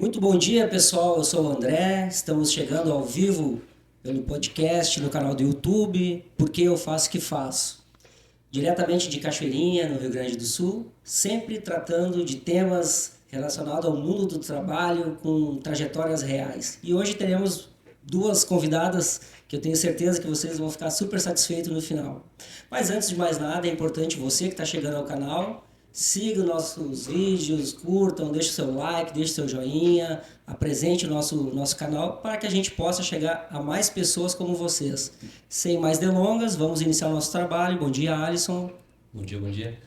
Muito bom dia, pessoal. Eu sou o André. Estamos chegando ao vivo pelo podcast no canal do YouTube, Porque Eu Faço o que Faço. Diretamente de Cachoeirinha, no Rio Grande do Sul, sempre tratando de temas relacionados ao mundo do trabalho com trajetórias reais. E hoje teremos duas convidadas que eu tenho certeza que vocês vão ficar super satisfeitos no final. Mas antes de mais nada, é importante você que está chegando ao canal, siga nossos vídeos, curtam, deixe seu like, deixe seu joinha, apresente o nosso canal para que a gente possa chegar a mais pessoas como vocês. Sem mais delongas, vamos iniciar o nosso trabalho. Bom dia, Alisson. Bom dia, bom dia.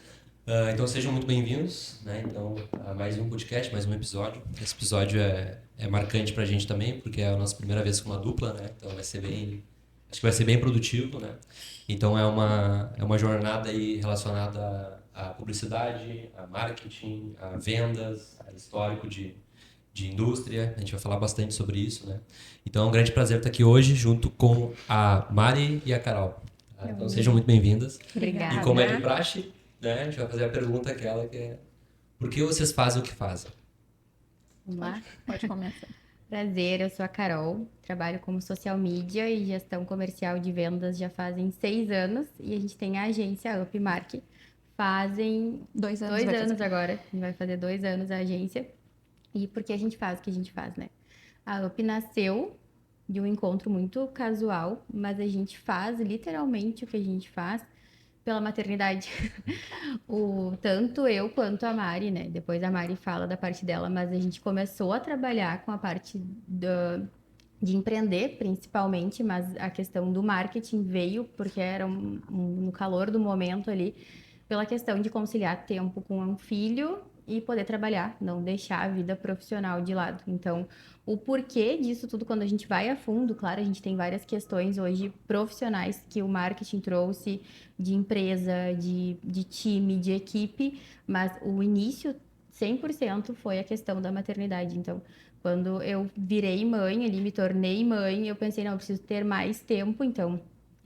Então sejam muito bem-vindos, né? Então, a mais um podcast, mais um episódio. Esse episódio é marcante pra gente também, porque é a nossa primeira vez com uma dupla, né? Então acho que vai ser bem produtivo, né? Então é uma jornada aí relacionada à publicidade, a marketing, a vendas, a histórico de indústria. A gente vai falar bastante sobre isso, né? Então é um grande prazer estar aqui hoje junto com a Mari e a Carol. Tá? Então sejam muito bem-vindas. E como é de Obrigada. praxe, né, a gente vai fazer a pergunta aquela que é: por que vocês fazem o que fazem? Vamos lá? Pode começar. Prazer, eu sou a Carol, trabalho como social media e gestão comercial de vendas já fazem 6 anos e a gente tem a agência Upmark. Fazem 2 anos dois vai anos fazer. agora, a gente vai fazer 2 anos a agência. E por que a gente faz o que a gente faz, né? A Up nasceu de um encontro muito casual, mas a gente faz literalmente o que a gente faz pela maternidade. Tanto eu quanto a Mari, né? Depois a Mari fala da parte dela, mas a gente começou a trabalhar com a parte de empreender, principalmente, mas a questão do marketing veio porque era no calor do momento ali, pela questão de conciliar tempo com um filho e poder trabalhar, não deixar a vida profissional de lado. Então, o porquê disso tudo, quando a gente vai a fundo, claro, a gente tem várias questões hoje profissionais que o marketing trouxe, de empresa, de time, de equipe, mas o início 100% foi a questão da maternidade. Então, quando eu virei mãe, ali me tornei mãe, eu pensei, não, eu preciso ter mais tempo, então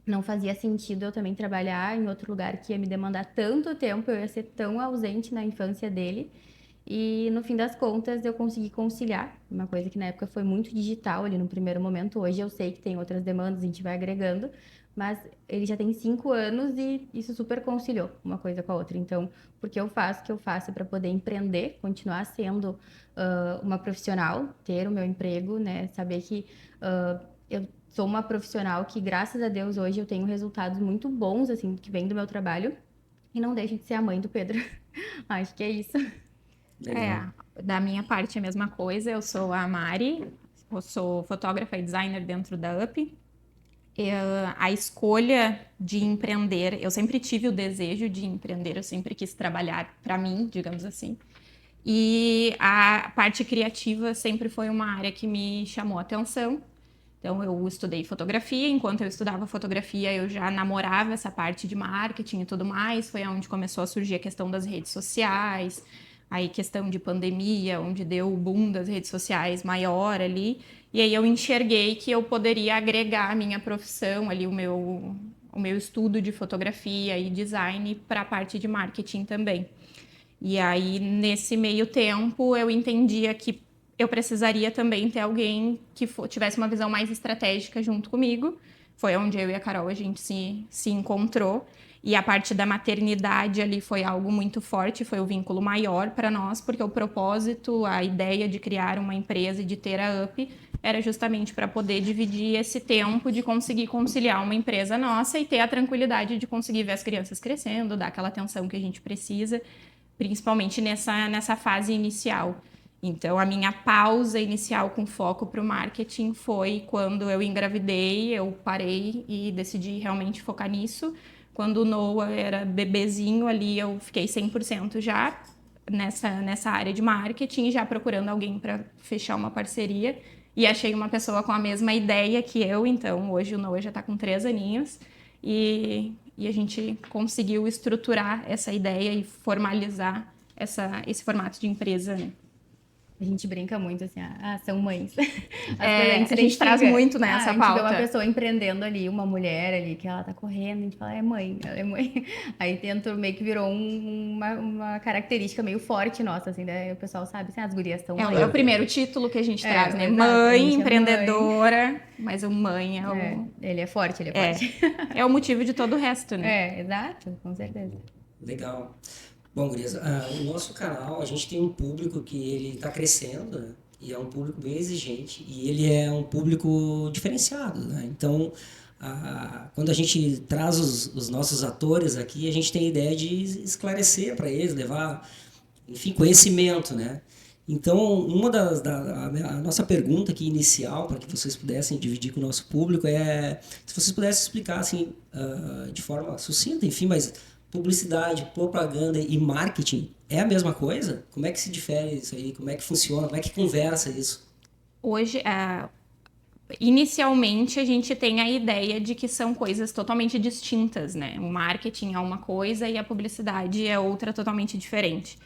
não fazia sentido eu também trabalhar em outro lugar que ia me demandar tanto tempo, eu ia ser tão ausente na infância dele. E no fim das contas eu consegui conciliar, uma coisa que na época foi muito digital ali no primeiro momento. Hoje eu sei que tem outras demandas, a gente vai agregando, mas ele já tem 5 anos e isso super conciliou uma coisa com a outra. Então, porque eu faço o que eu faço para poder empreender, continuar sendo uma profissional, ter o meu emprego, né? Saber que eu sou uma profissional que, graças a Deus, hoje eu tenho resultados muito bons, assim, que vem do meu trabalho. E não deixo de ser a mãe do Pedro. Acho que é isso. Legal. Da minha parte é a mesma coisa. Eu sou a Mari, eu sou fotógrafa e designer dentro da UP. A escolha de empreender, eu sempre tive o desejo de empreender, eu sempre quis trabalhar para mim, digamos assim. E a parte criativa sempre foi uma área que me chamou a atenção. Então, eu estudei fotografia. Enquanto eu estudava fotografia, eu já namorava essa parte de marketing e tudo mais. Foi onde começou a surgir a questão das redes sociais, aí questão de pandemia, onde deu o boom das redes sociais maior ali. E aí eu enxerguei que eu poderia agregar a minha profissão ali, o meu estudo de fotografia e design para a parte de marketing também. E aí, nesse meio tempo, eu entendia que eu precisaria também ter alguém que tivesse uma visão mais estratégica junto comigo. Foi onde eu e a Carol a gente se encontrou. E a parte da maternidade ali foi algo muito forte, foi o vínculo maior para nós, porque o propósito, a ideia de criar uma empresa e de ter a UP era justamente para poder dividir esse tempo de conseguir conciliar uma empresa nossa e ter a tranquilidade de conseguir ver as crianças crescendo, dar aquela atenção que a gente precisa, principalmente nessa fase inicial. Então, a minha pausa inicial com foco para o marketing foi quando eu engravidei, eu parei e decidi realmente focar nisso. Quando o Noah era bebezinho ali, eu fiquei 100% já nessa área de marketing, já procurando alguém para fechar uma parceria. E achei uma pessoa com a mesma ideia que eu, então hoje o Noah já está com 3 aninhos e a gente conseguiu estruturar essa ideia e formalizar esse formato de empresa, né? A gente brinca muito assim, são mães. A gente traz muito, né, essa pauta. A gente vê pauta. uma pessoa empreendendo ali, uma mulher ali, que ela tá correndo, a gente fala, ela é mãe. Aí dentro meio que virou uma característica meio forte nossa, assim, né? O pessoal sabe, assim, as gurias são mães. É o primeiro título que a gente traz, né? exato, Mãe, é empreendedora, mas o mãe é o... Ele é forte, ele é forte. É o motivo de todo o resto, né? Exato, com certeza. Legal. Bom, gurias, o nosso canal, a gente tem um público que ele está crescendo, né? E é um público bem exigente e ele é um público diferenciado, né? Então, quando a gente traz os nossos atores aqui, a gente tem a ideia de esclarecer para eles, levar, enfim, conhecimento, né? Então, a nossa pergunta aqui inicial, para que vocês pudessem dividir com o nosso público, é se vocês pudessem explicar, assim, de forma sucinta, enfim, mas publicidade, propaganda e marketing é a mesma coisa? Como é que se difere isso aí? Como é que funciona? Como é que conversa isso? Hoje, inicialmente, a gente tem a ideia de que são coisas totalmente distintas, né? O marketing é uma coisa e a publicidade é outra totalmente diferente.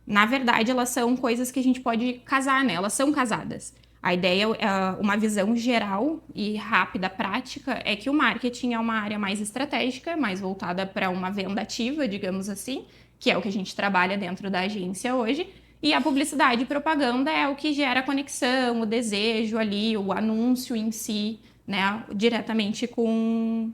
Na verdade, elas são coisas que a gente pode casar, né? Elas são casadas. A ideia, uma visão geral e rápida, prática, é que o marketing é uma área mais estratégica, mais voltada para uma venda ativa, digamos assim, que é o que a gente trabalha dentro da agência hoje. E a publicidade e propaganda é o que gera a conexão, o desejo ali, o anúncio em si, né, diretamente com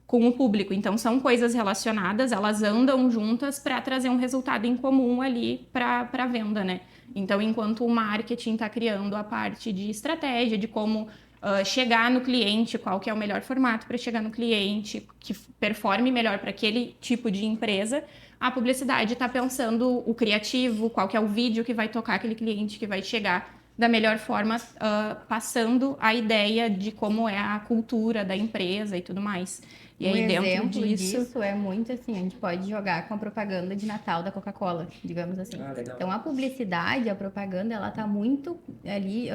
o público. Então, são coisas relacionadas, elas andam juntas para trazer um resultado em comum ali para a venda, né? Então, enquanto o marketing está criando a parte de estratégia, de como chegar no cliente, qual que é o melhor formato para chegar no cliente, que performe melhor para aquele tipo de empresa, a publicidade está pensando o criativo, qual que é o vídeo que vai tocar aquele cliente, que vai chegar da melhor forma, passando a ideia de como é a cultura da empresa e tudo mais. E aí, dentro exemplo disso é muito assim, a gente pode jogar com a propaganda de Natal da Coca-Cola, digamos assim. Legal. Então, a publicidade, a propaganda, ela tá muito ali,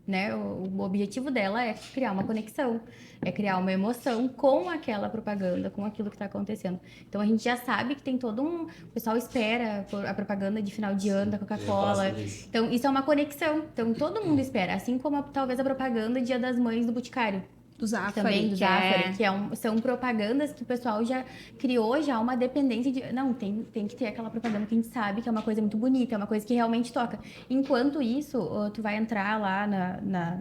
né? O objetivo dela é criar uma conexão, é criar uma emoção com aquela propaganda, com aquilo que está acontecendo. Então, a gente já sabe que tem todo um... O pessoal espera a propaganda de final de ano da Coca-Cola. Então, isso é uma conexão. Então, todo mundo espera. Assim como talvez a propaganda Dia das Mães do Boticário. do Zafari, Também do Zafari, são propagandas que o pessoal já criou já uma dependência de... Não, tem que ter aquela propaganda que a gente sabe que é uma coisa muito bonita, é uma coisa que realmente toca. Enquanto isso, tu vai entrar lá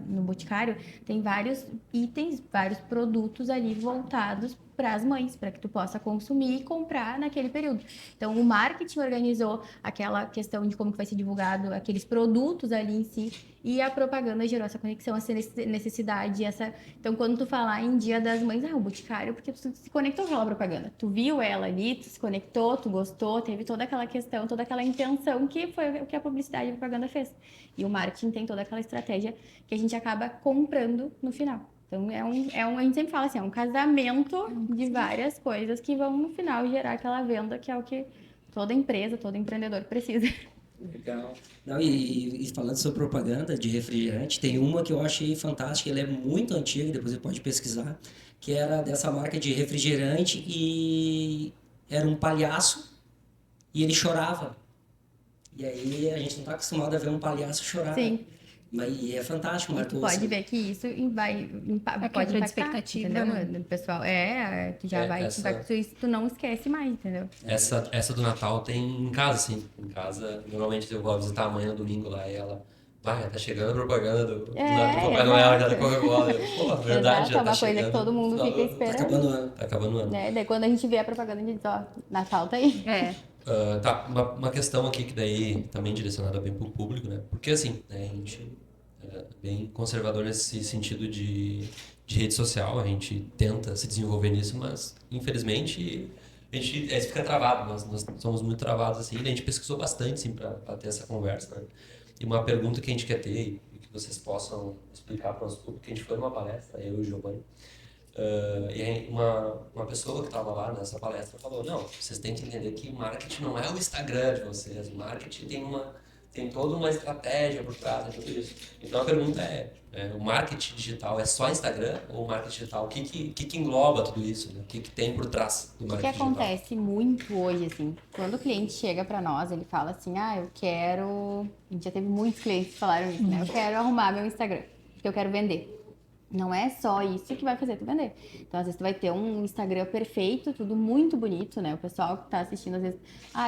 no Boticário, tem vários itens, vários produtos ali voltados para as mães, para que tu possa consumir e comprar naquele período. Então, o marketing organizou aquela questão de como que vai ser divulgado aqueles produtos ali em si, e a propaganda gerou essa conexão, essa necessidade, Então, quando tu falar em Dia das Mães, o Boticário, porque tu se conectou com aquela propaganda. Tu viu ela ali, tu se conectou, tu gostou, teve toda aquela questão, toda aquela intenção que foi o que a publicidade e a propaganda fez. E o marketing tem toda aquela estratégia que a gente acaba comprando no final. Então, a gente sempre fala assim, é um casamento de várias coisas que vão, no final, gerar aquela venda, que é o que toda empresa, todo empreendedor precisa. Legal. Não, e falando sobre propaganda de refrigerante, tem uma que eu achei fantástica, ela é muito antiga, depois você pode pesquisar, que era dessa marca de refrigerante e era um palhaço e ele chorava. E aí a gente não está acostumado a ver um palhaço chorar. Sim. Mas é fantástico, Marcos. Pode ver que isso pode impactar, expectativa, entendeu? né? O pessoal, tu já vai... Isso tu não esquece mais, entendeu? Essa do Natal tem em casa, sim. Em casa, normalmente eu vou visitar a mãe no domingo lá e ela... Vai, tá chegando a propaganda do Papai Noel, já da Coca-Cola. Pô, verdade, já é tá uma chegando. coisa que todo mundo fica esperando. Tá acabando o ano. Tá acabando o ano. Né? Daí quando a gente vê a propaganda, a gente diz, Natal tá aí. Tá, uma questão aqui que daí também direcionada bem pro público, né? Porque assim, né, a gente é bem conservador nesse sentido de rede social, a gente tenta se desenvolver nisso, mas infelizmente a gente fica travado, nós somos muito travados assim, e a gente pesquisou bastante assim, para ter essa conversa, né? E uma pergunta que a gente quer ter e que vocês possam explicar para o nosso público, que a gente foi numa palestra, eu e o Giovanni, e aí uma pessoa que estava lá nessa palestra falou, não, vocês têm que entender que o marketing não é o Instagram de vocês, o marketing tem tem toda uma estratégia por trás de tudo isso. Então a pergunta o marketing digital é só Instagram ou o marketing digital? O que engloba tudo isso? Né? O que tem por trás do O que marketing digital? acontece muito hoje, assim, quando o cliente chega pra nós, ele fala assim, eu quero... A gente já teve muitos clientes que falaram isso, né? Eu quero arrumar meu Instagram, porque eu quero vender. Não é só isso que vai fazer tu vender. Então, às vezes, tu vai ter um Instagram perfeito, tudo muito bonito, né? O pessoal que tá assistindo, às vezes,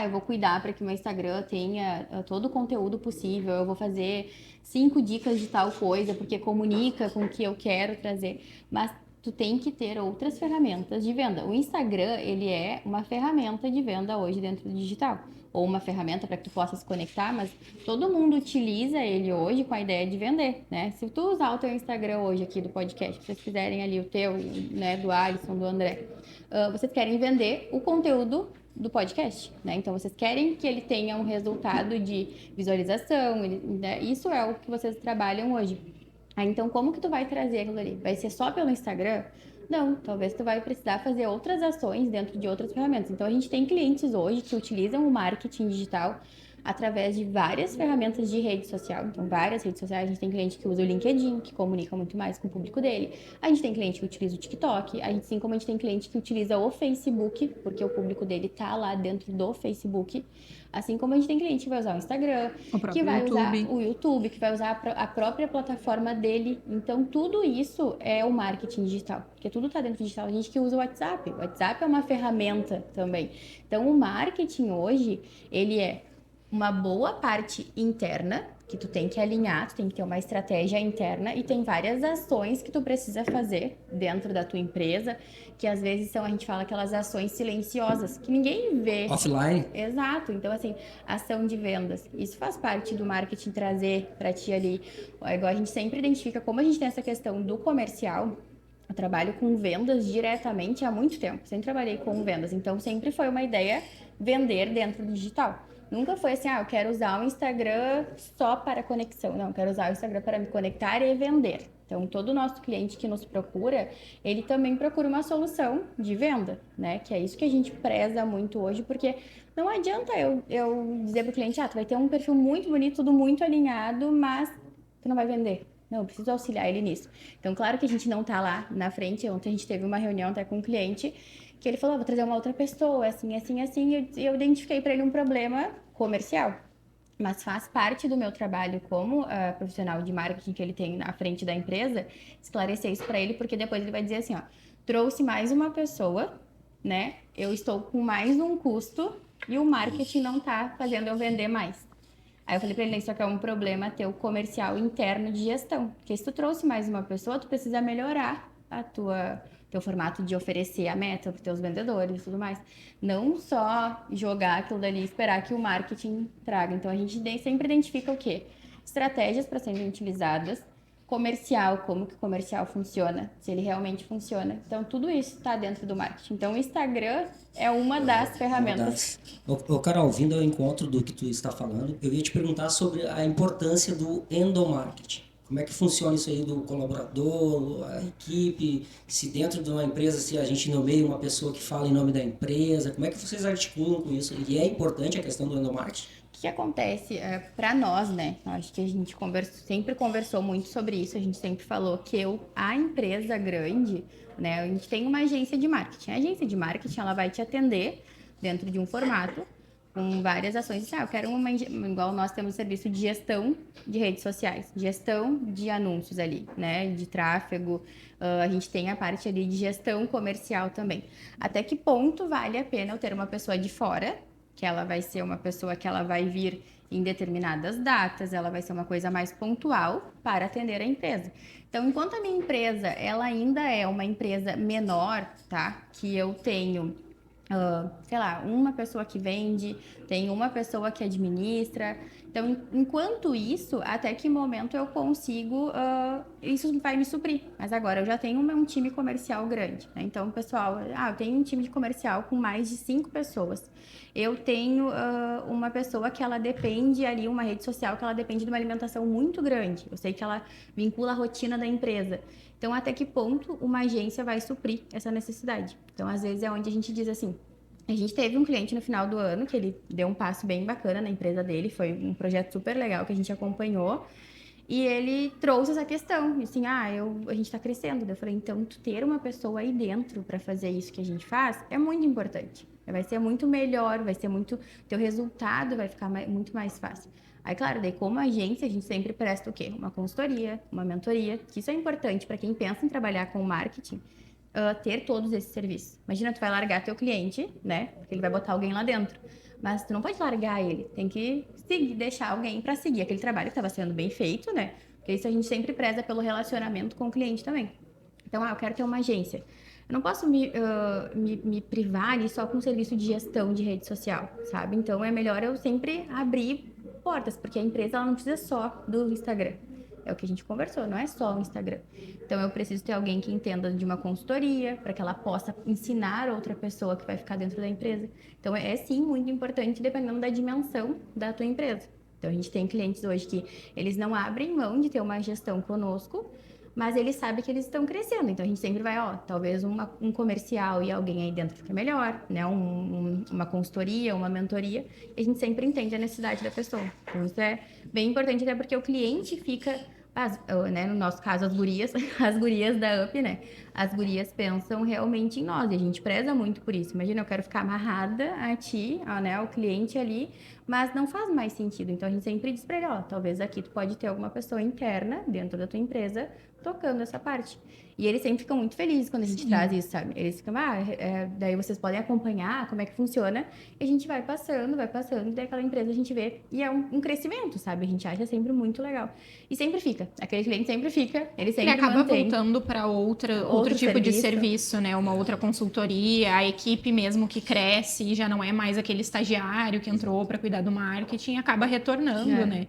eu vou cuidar para que meu Instagram tenha todo o conteúdo possível, eu vou fazer 5 dicas de tal coisa, porque comunica com o que eu quero trazer. Mas tu tem que ter outras ferramentas de venda. O Instagram, ele é uma ferramenta de venda hoje dentro do digital. Ou uma ferramenta para que tu possa se conectar, mas todo mundo utiliza ele hoje com a ideia de vender, né? Se tu usar o teu Instagram hoje aqui do podcast, se vocês quiserem ali o teu, né, do Alisson, do André, vocês querem vender o conteúdo do podcast, né? Então, vocês querem que ele tenha um resultado de visualização, né? Isso é o que vocês trabalham hoje. Então, como que tu vai trazer aquilo ali? Vai ser só pelo Instagram? Não, talvez tu vai precisar fazer outras ações dentro de outras ferramentas. Então, a gente tem clientes hoje que utilizam o marketing digital através de várias ferramentas de rede social. Então, várias redes sociais. A gente tem cliente que usa o LinkedIn, que comunica muito mais com o público dele. A gente tem cliente que utiliza o TikTok. Assim como a gente tem cliente que utiliza o Facebook, porque o público dele tá lá dentro do Facebook. Assim como a gente tem cliente que vai usar o Instagram, que vai usar o YouTube, que vai usar a própria plataforma dele. Então, tudo isso é o marketing digital, porque tudo está dentro do digital. A gente que usa o WhatsApp. O WhatsApp é uma ferramenta também. Então, o marketing hoje, ele é uma boa parte interna, que tu tem que alinhar, tu tem que ter uma estratégia interna e tem várias ações que tu precisa fazer dentro da tua empresa, que às vezes são, a gente fala, aquelas ações silenciosas, que ninguém vê. Offline? Exato. Então, assim, ação de vendas. Isso faz parte do marketing trazer pra ti ali. Igual a gente sempre identifica, como a gente tem essa questão do comercial, eu trabalho com vendas diretamente há muito tempo. Sempre trabalhei com vendas. Então, sempre foi uma ideia vender dentro do digital. Nunca foi assim, eu quero usar o Instagram só para conexão. Não, eu quero usar o Instagram para me conectar e vender. Então, todo nosso cliente que nos procura, ele também procura uma solução de venda, né? Que é isso que a gente preza muito hoje, porque não adianta eu dizer para o cliente, tu vai ter um perfil muito bonito, tudo muito alinhado, mas tu não vai vender. Não, eu preciso auxiliar ele nisso. Então, claro que a gente não tá lá na frente. Ontem a gente teve uma reunião até com um cliente que ele falou, vou trazer uma outra pessoa, assim, assim, assim. E eu identifiquei para ele um problema comercial. Mas faz parte do meu trabalho como profissional de marketing que ele tem na frente da empresa, esclarecer isso para ele, porque depois ele vai dizer assim, trouxe mais uma pessoa, né? Eu estou com mais um custo e o marketing não tá fazendo eu vender mais. Aí eu falei pra ele, isso aqui é um problema teu comercial interno de gestão. Porque se tu trouxe mais uma pessoa, tu precisa melhorar teu formato de oferecer a meta para teus vendedores e tudo mais. Não só jogar aquilo dali e esperar que o marketing traga. Então, a gente sempre identifica o quê? Estratégias para serem utilizadas, comercial, como que o comercial funciona, se ele realmente funciona. Então, tudo isso está dentro do marketing. Então, o Instagram é uma das ferramentas. Carol, vindo ao encontro do que tu está falando, eu ia te perguntar sobre a importância do endomarketing. Como é que funciona isso aí do colaborador, a equipe, se dentro de uma empresa, se a gente nomeia uma pessoa que fala em nome da empresa, como é que vocês articulam com isso? E é importante a questão do endomarketing? O que acontece para nós, né? Acho que a gente sempre conversou muito sobre isso. A gente sempre falou que a empresa grande, né? A gente tem uma agência de marketing. A agência de marketing, ela vai te atender dentro de um formato com várias ações. Eu quero igual nós temos serviço de gestão de redes sociais, gestão de anúncios ali, né? De tráfego. A gente tem a parte ali de gestão comercial também. Até que ponto vale a pena eu ter uma pessoa de fora, que ela vai ser uma pessoa que ela vai vir em determinadas datas, ela vai ser uma coisa mais pontual para atender a empresa. Então, enquanto a minha empresa, ela ainda é uma empresa menor, tá? Que eu tenho, uma pessoa que vende, tem uma pessoa que administra. Então, enquanto isso, até que momento eu consigo, isso vai me suprir. Mas agora eu já tenho um time comercial grande, né? Então, pessoal, eu tenho um time de comercial com mais de 5 pessoas. Eu tenho uma pessoa que ela depende ali, uma rede social que ela depende de uma alimentação muito grande. Eu sei que ela vincula a rotina da empresa. Então, até que ponto uma agência vai suprir essa necessidade? Então, às vezes é onde a gente diz assim, A gente teve um cliente no final do ano que ele deu um passo bem bacana na empresa dele, foi um projeto super legal que a gente acompanhou. E ele trouxe essa questão, assim, a gente tá crescendo. Daí eu falei, então, tu ter uma pessoa aí dentro para fazer isso que a gente faz é muito importante. Vai ser muito melhor, vai ser muito, teu resultado vai ficar muito mais fácil. Aí, claro, daí como agência, a gente sempre presta o quê? Uma consultoria, uma mentoria, que isso é importante para quem pensa em trabalhar com marketing, ter todos esses serviços. Imagina, tu vai largar teu cliente, né? Porque ele vai botar alguém lá dentro. Mas tu não pode largar ele, tem que seguir, deixar alguém para seguir aquele trabalho que estava sendo bem feito, né? Porque isso a gente sempre preza pelo relacionamento com o cliente também. Então, eu quero ter uma agência. Eu não posso me privar ali só com serviço de gestão de rede social, sabe? Então, é melhor eu sempre abrir portas, porque a empresa ela não precisa só do Instagram. É o que a gente conversou, não é só o Instagram. Então, eu preciso ter alguém que entenda de uma consultoria, para que ela possa ensinar outra pessoa que vai ficar dentro da empresa. Então, é sim muito importante, dependendo da dimensão da tua empresa. Então, a gente tem clientes hoje que eles não abrem mão de ter uma gestão conosco, mas eles sabem que eles estão crescendo. Então, a gente sempre vai, talvez um comercial e alguém aí dentro fica melhor, né? Uma consultoria, uma mentoria. E a gente sempre entende a necessidade da pessoa. Então, isso é bem importante, até porque o cliente fica... né, no nosso caso, as gurias, as gurias da UP, né? As gurias pensam realmente em nós e a gente preza muito por isso. Imagina, eu quero ficar amarrada a ti, né, ao cliente ali, mas não faz mais sentido. Então a gente sempre diz pra ele, talvez aqui tu pode ter alguma pessoa interna dentro da tua empresa tocando essa parte. E eles sempre ficam muito felizes quando a gente traz isso, sabe? Eles ficam, daí vocês podem acompanhar como é que funciona. E a gente vai passando, e daí aquela empresa a gente vê. E é um crescimento, sabe? A gente acha sempre muito legal. E sempre fica. Aquele cliente sempre fica, ele sempre acaba mantém. voltando para outro tipo de serviço, né? Uma outra consultoria, a equipe mesmo que cresce e já não é mais aquele estagiário que entrou para cuidar do marketing, acaba retornando, né?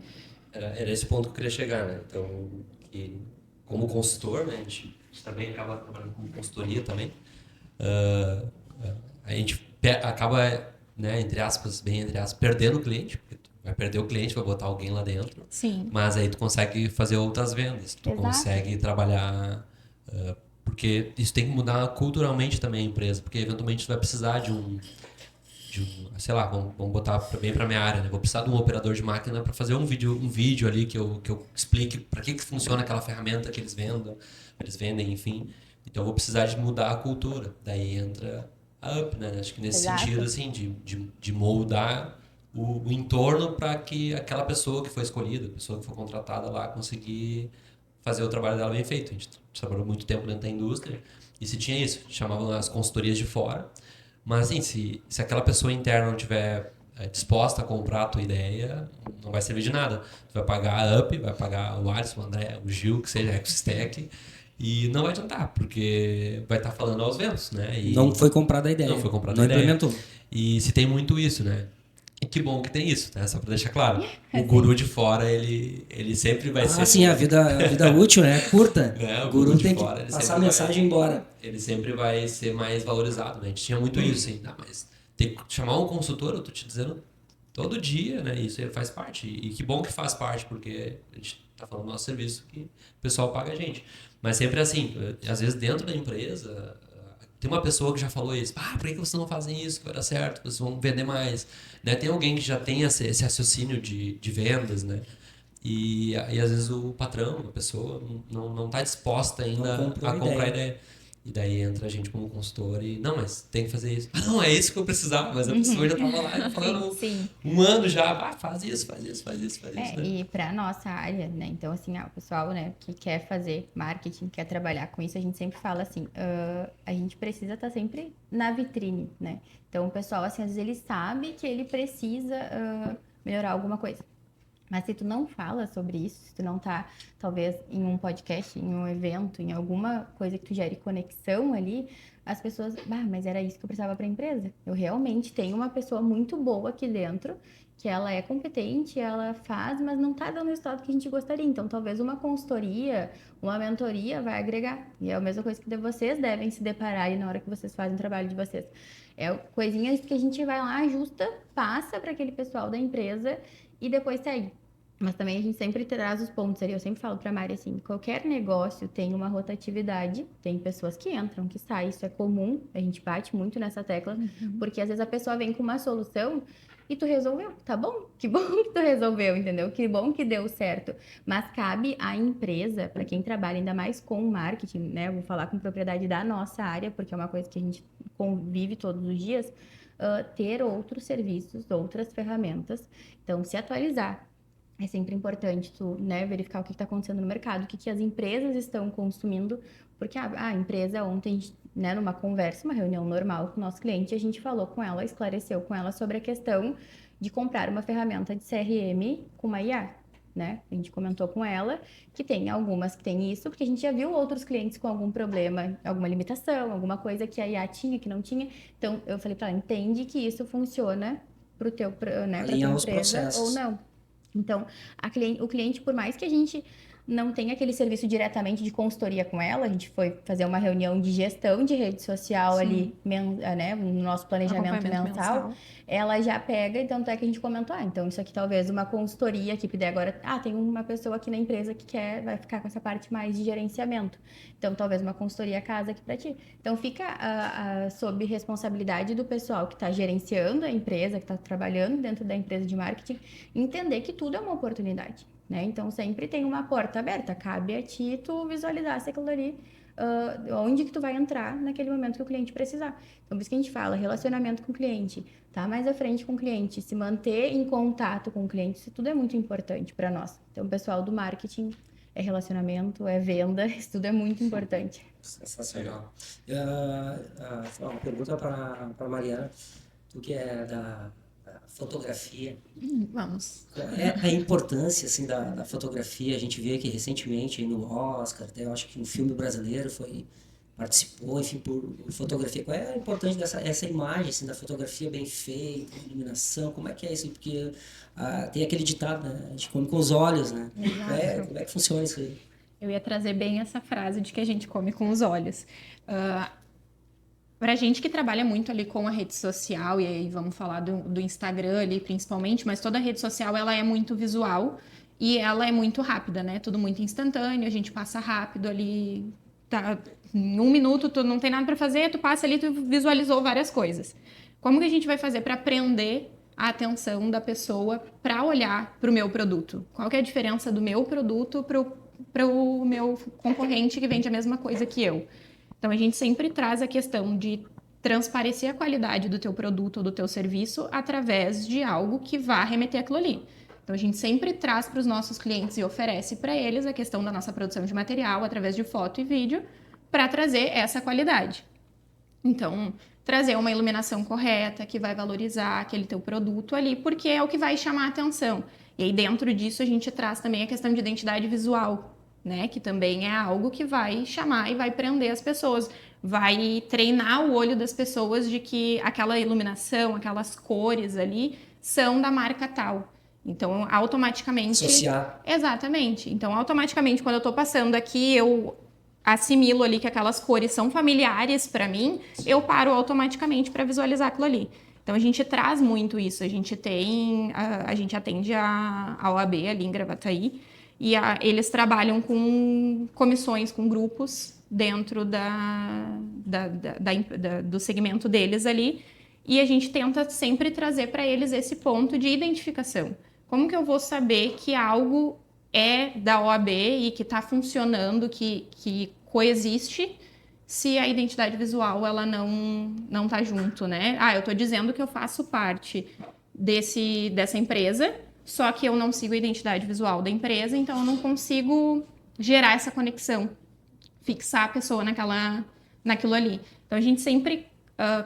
Era esse ponto que eu queria chegar, né? Então, que como consultor, né? A gente também acaba trabalhando com consultoria também. A gente acaba, né, entre aspas, perdendo o cliente, porque tu vai perder o cliente, vai botar alguém lá dentro. Sim. Mas aí tu consegue fazer outras vendas, tu consegue trabalhar, porque isso tem que mudar culturalmente também a empresa, porque eventualmente tu vai precisar de um sei lá, vamos botar bem para minha área, né? Vou precisar de um operador de máquina para fazer um vídeo ali que eu explique para que funciona aquela ferramenta que eles vendem, enfim. Então eu vou precisar de mudar a cultura. Daí entra a UP, né? Acho que nesse sentido, assim, de moldar o entorno para que aquela pessoa que foi escolhida, a pessoa que foi contratada lá, conseguir fazer o trabalho dela bem feito. A gente trabalhou muito tempo dentro da indústria e se tinha isso, chamavam as consultorias de fora. Mas assim, se aquela pessoa interna não estiver disposta a comprar a tua ideia, não vai servir de nada. Tu vai pagar a UP, vai pagar o Alisson, o André, o Gil, que seja a EcoStack, e não vai adiantar, porque vai estar falando aos ventos, né? E não foi comprada a ideia. Não foi comprada a ideia. Implementou. E se tem muito isso, né? E que bom que tem isso, né? Só pra deixar claro. O guru de fora, ele sempre vai ser... sim, a vida útil, né? Curta. Né? O guru tem fora, que passar a mensagem embora. Ele sempre vai ser mais valorizado, né? A gente tinha muito isso, assim. Mas tem que chamar um consultor, eu tô te dizendo, todo dia, né? Isso aí faz parte. E que bom que faz parte, porque a gente tá falando do nosso serviço que o pessoal paga a gente. Mas sempre assim, às vezes dentro da empresa... Tem uma pessoa que já falou isso. Por que vocês não fazem isso que vai dar certo? Vocês vão vender mais. Né? Tem alguém que já tem esse raciocínio de vendas, né? E às vezes o patrão, a pessoa, não está disposta ainda a comprar a ideia. E daí entra a gente como consultor e... Não, mas tem que fazer isso. Não, é isso que eu precisava. Mas a pessoa já estava lá falando um ano já. Faz isso. Né? E para nossa área, né? Então, assim, o pessoal, né, que quer fazer marketing, quer trabalhar com isso, a gente sempre fala assim, a gente precisa estar sempre na vitrine, né? Então, o pessoal, assim, às vezes ele sabe que ele precisa melhorar alguma coisa. Mas se tu não fala sobre isso, se tu não tá, talvez, em um podcast, em um evento, em alguma coisa que tu gere conexão ali, as pessoas, mas era isso que eu precisava para a empresa. Eu realmente tenho uma pessoa muito boa aqui dentro, que ela é competente, ela faz, mas não tá dando o resultado que a gente gostaria. Então, talvez uma consultoria, uma mentoria vai agregar. E é a mesma coisa que vocês devem se deparar aí na hora que vocês fazem o trabalho de vocês. É coisinhas que a gente vai lá, ajusta, passa para aquele pessoal da empresa e depois segue. Mas também a gente sempre traz os pontos ali. Eu sempre falo pra Mari assim, qualquer negócio tem uma rotatividade, tem pessoas que entram, que saem, isso é comum, a gente bate muito nessa tecla, porque às vezes a pessoa vem com uma solução e tu resolveu, tá bom? Que bom que tu resolveu, entendeu? Que bom que deu certo. Mas cabe à empresa, para quem trabalha ainda mais com marketing, né? Eu vou falar com propriedade da nossa área, porque é uma coisa que a gente convive todos os dias, ter outros serviços, outras ferramentas. Então, se atualizar. É sempre importante tu, né, verificar o que está acontecendo no mercado, o que as empresas estão consumindo, porque a empresa ontem, né, numa conversa, uma reunião normal com o nosso cliente, a gente falou com ela, esclareceu com ela sobre a questão de comprar uma ferramenta de CRM com uma IA, né? A gente comentou com ela que tem algumas que tem isso, porque a gente já viu outros clientes com algum problema, alguma limitação, alguma coisa que a IA tinha, que não tinha. Então, eu falei para ela, entende que isso funciona para o teu, né, para tua Alinhar os empresa processos. ou não. Então, o cliente, por mais que a gente não tenha aquele serviço diretamente de consultoria com ela, a gente foi fazer uma reunião de gestão de rede social ali, né, no nosso planejamento mensal, ela já pega, e tanto é que a gente comentou, então isso aqui talvez uma consultoria que daí agora, tem uma pessoa aqui na empresa que vai ficar com essa parte mais de gerenciamento, então talvez uma consultoria casa aqui para ti. Então fica sob responsabilidade do pessoal que está gerenciando a empresa, que está trabalhando dentro da empresa de marketing, entender que tudo é uma oportunidade, né? Então sempre tem uma porta aberta, cabe a ti tu visualizar se aquilo ali, onde que tu vai entrar naquele momento que o cliente precisar. Então por isso que a gente fala, relacionamento com o cliente, tá mais à frente com o cliente, se manter em contato com o cliente, isso tudo é muito importante para nós. Então o pessoal do marketing é relacionamento, é venda, isso tudo é muito importante. Sensacional. Uma pergunta para a Mariana, tu que é da fotografia. Vamos. Qual é a importância assim, da fotografia? A gente vê que recentemente aí no Oscar, até eu acho que um filme brasileiro participou, enfim, por fotografia. Qual é a importância essa imagem assim, da fotografia bem feita, iluminação? Como é que é isso? Porque tem aquele ditado, né? A gente come com os olhos, né? Como é que funciona isso aí? Eu ia trazer bem essa frase de que a gente come com os olhos. Pra gente que trabalha muito ali com a rede social, e aí vamos falar do Instagram ali principalmente, mas toda a rede social ela é muito visual e ela é muito rápida, né? Tudo muito instantâneo, a gente passa rápido ali, tá, em 1 minuto tu não tem nada para fazer, tu passa ali, tu visualizou várias coisas. Como que a gente vai fazer para prender a atenção da pessoa para olhar para o meu produto? Qual que é a diferença do meu produto para o meu concorrente que vende a mesma coisa que eu? Então, a gente sempre traz a questão de transparecer a qualidade do teu produto ou do teu serviço através de algo que vá remeter aquilo ali. Então, a gente sempre traz para os nossos clientes e oferece para eles a questão da nossa produção de material através de foto e vídeo para trazer essa qualidade. Então, trazer uma iluminação correta que vai valorizar aquele teu produto ali, porque é o que vai chamar a atenção. E aí, dentro disso, a gente traz também a questão de identidade visual, né? Que também é algo que vai chamar e vai prender as pessoas, vai treinar o olho das pessoas de que aquela iluminação, aquelas cores ali são da marca tal. Então, automaticamente... Associar. Exatamente. Então, automaticamente, quando eu tô passando aqui, eu assimilo ali que aquelas cores são familiares para mim, eu paro automaticamente para visualizar aquilo ali. Então, a gente traz muito isso. A gente atende a OAB ali em Gravataí, e eles trabalham com comissões, com grupos dentro do segmento deles ali. E a gente tenta sempre trazer para eles esse ponto de identificação. Como que eu vou saber que algo é da OAB e que está funcionando, que coexiste, se a identidade visual ela não tá junto, né? Eu estou dizendo que eu faço parte dessa empresa, só que eu não sigo a identidade visual da empresa, então eu não consigo gerar essa conexão, fixar a pessoa naquilo ali. Então a gente sempre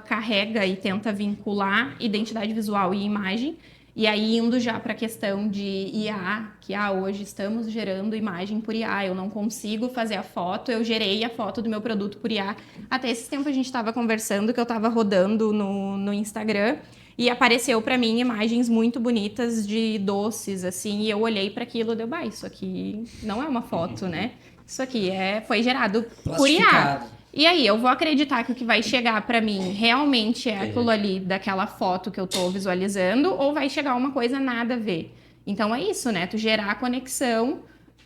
carrega e tenta vincular identidade visual e imagem, e aí indo já para a questão de IA, que hoje estamos gerando imagem por IA, eu não consigo fazer a foto, eu gerei a foto do meu produto por IA. Até esse tempo a gente estava conversando, que eu estava rodando no Instagram, e apareceu para mim imagens muito bonitas de doces, assim, e eu olhei para aquilo e deu, isso aqui não é uma foto, né? Isso aqui foi gerado por IA. E aí, eu vou acreditar que o que vai chegar para mim realmente é aquilo ali daquela foto que eu tô visualizando, ou vai chegar uma coisa nada a ver? Então é isso, né? Tu gerar a conexão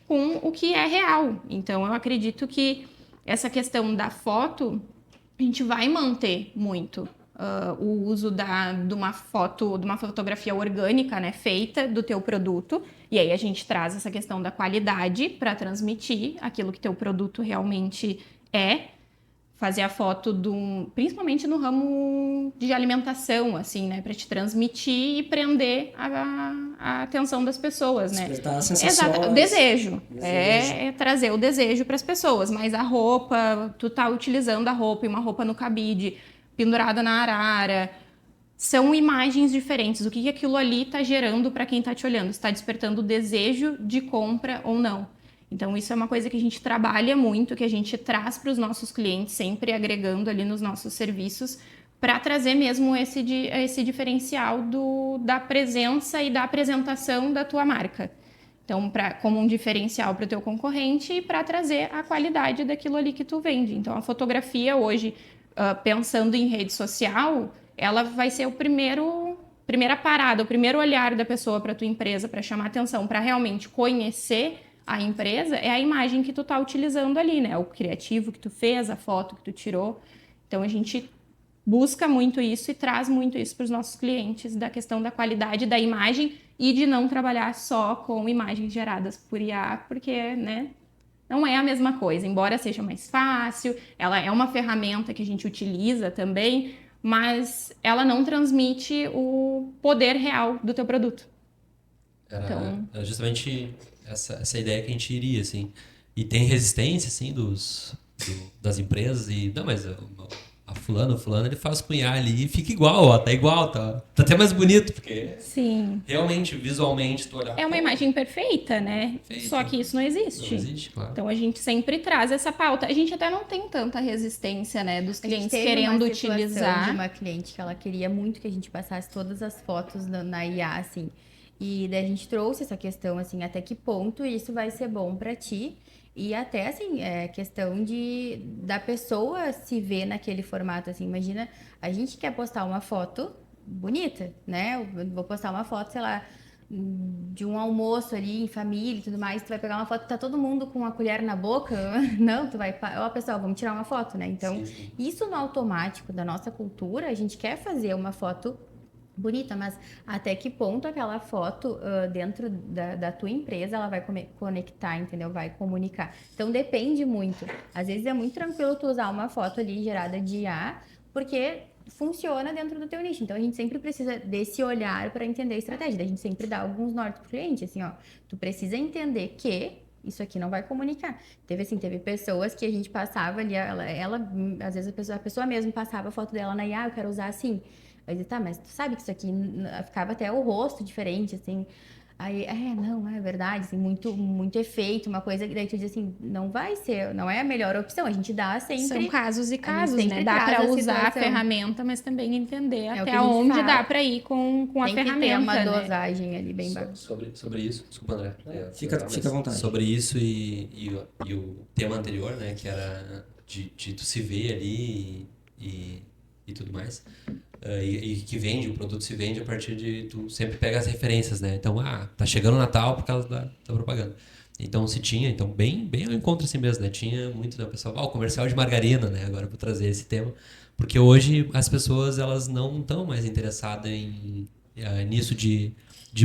com o que é real. Então eu acredito que essa questão da foto, a gente vai manter muito o uso de uma fotografia orgânica, né, feita do teu produto. E aí a gente traz essa questão da qualidade para transmitir aquilo que teu produto realmente é. Fazer a foto principalmente no de alimentação, assim, né? Para te transmitir e prender a atenção das pessoas, né? Despertar sensações. Exato, o desejo. É trazer o desejo para as pessoas. Mas a roupa, tu tá utilizando a roupa e uma roupa no cabide, pendurada na arara. São imagens diferentes. O que aquilo ali tá gerando para quem tá te olhando? Está despertando o desejo de compra ou não? Então, isso é uma coisa que a gente trabalha muito, que a gente traz para os nossos clientes, sempre agregando ali nos nossos serviços, para trazer mesmo esse diferencial da presença e da apresentação da tua marca. Então, como um diferencial para o teu concorrente e para trazer a qualidade daquilo ali que tu vende. Então, a fotografia hoje, pensando em rede social, ela vai ser primeira parada, o primeiro olhar da pessoa para a tua empresa, para chamar atenção, para realmente conhecer a empresa, é a imagem que tu tá utilizando ali, né? O criativo que tu fez, a foto que tu tirou. Então, a gente busca muito isso e traz muito isso para os nossos clientes, da questão da qualidade da imagem e de não trabalhar só com imagens geradas por IA, porque, né, não é a mesma coisa. Embora seja mais fácil, ela é uma ferramenta que a gente utiliza também, mas ela não transmite o poder real do teu produto. Era justamente essa ideia que a gente iria, assim. E tem resistência, assim, das empresas. E, não, mas a fulano, ele faz com IA ali e fica igual, ó, tá igual, tá até mais bonito, porque Sim. Realmente, visualmente, tu olhar... É uma imagem perfeita, né? Perfeito. Só que isso não existe. Não existe, claro. Então a gente sempre traz essa pauta. A gente até não tem tanta resistência, né, dos clientes querendo utilizar. De uma cliente que ela queria muito que a gente passasse todas as fotos na IA, assim. E daí a gente trouxe essa questão, assim, até que ponto isso vai ser bom pra ti. E até, assim, questão da pessoa se ver naquele formato, assim. Imagina, a gente quer postar uma foto bonita, né? Eu vou postar uma foto, sei lá, de um almoço ali em família e tudo mais. Tu vai pegar uma foto, tá todo mundo com uma colher na boca. Não, tu vai... Ó, pessoal, vamos tirar uma foto, né? Então, sim. Isso no automático da nossa cultura, a gente quer fazer uma foto bonita, mas até que ponto aquela foto dentro da tua empresa ela vai conectar, entendeu? Vai comunicar. Então depende muito. Às vezes é muito tranquilo tu usar uma foto ali gerada de IA, porque funciona dentro do teu nicho. Então a gente sempre precisa desse olhar para entender a estratégia. A gente sempre dá alguns nortes pro cliente, assim, ó, tu precisa entender que isso aqui não vai comunicar. Teve pessoas que a gente passava ali, ela às vezes a pessoa mesmo passava a foto dela na IA, eu quero usar assim. Aí eu disse, tá, mas tu sabe que isso aqui ficava até o rosto diferente, assim. Aí, não, é verdade, assim, muito efeito, uma coisa que daí tu diz assim, não vai ser, não é a melhor opção, a gente dá sempre... São casos e casos, né? Dá traz pra a usar a situação. ferramenta, mas também entender É o que até a gente onde fala. dá pra ir com a Tem que ferramenta, ter uma né? dosagem ali bem bacana. Sobre isso, desculpa, André. Fica à vontade. Sobre isso e o tema anterior, né, que era de tu se ver ali e tudo mais. E que vende, o produto se vende a partir de... Tu sempre pega as referências, né? Então, tá chegando o Natal por causa da propaganda. Então, se tinha... Então, bem ao encontro assim mesmo, né? Tinha muito da pessoa... o comercial de margarina, né? Agora eu vou trazer esse tema. Porque hoje as pessoas, elas não estão mais interessadas nisso de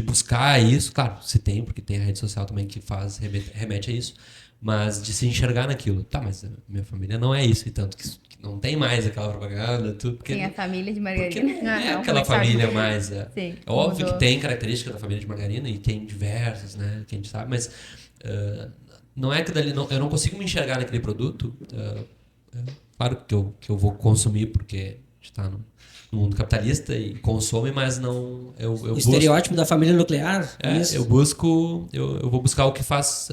buscar isso. Claro, se tem, porque tem a rede social também que remete a isso. Mas de se enxergar naquilo. Tá, mas a minha família não é isso. E tanto que não tem mais aquela propaganda. Tem a família de margarina. Porque não é aquela família mais... Sim, é óbvio mudou. que tem característica da família de margarina e tem diversas, né? Que a gente sabe. Mas não é que dali... eu não consigo me enxergar naquele produto. Claro que eu vou consumir porque a gente está no mundo capitalista e consome, mas não... O estereótipo da família nuclear? Isso. Eu vou buscar o que faz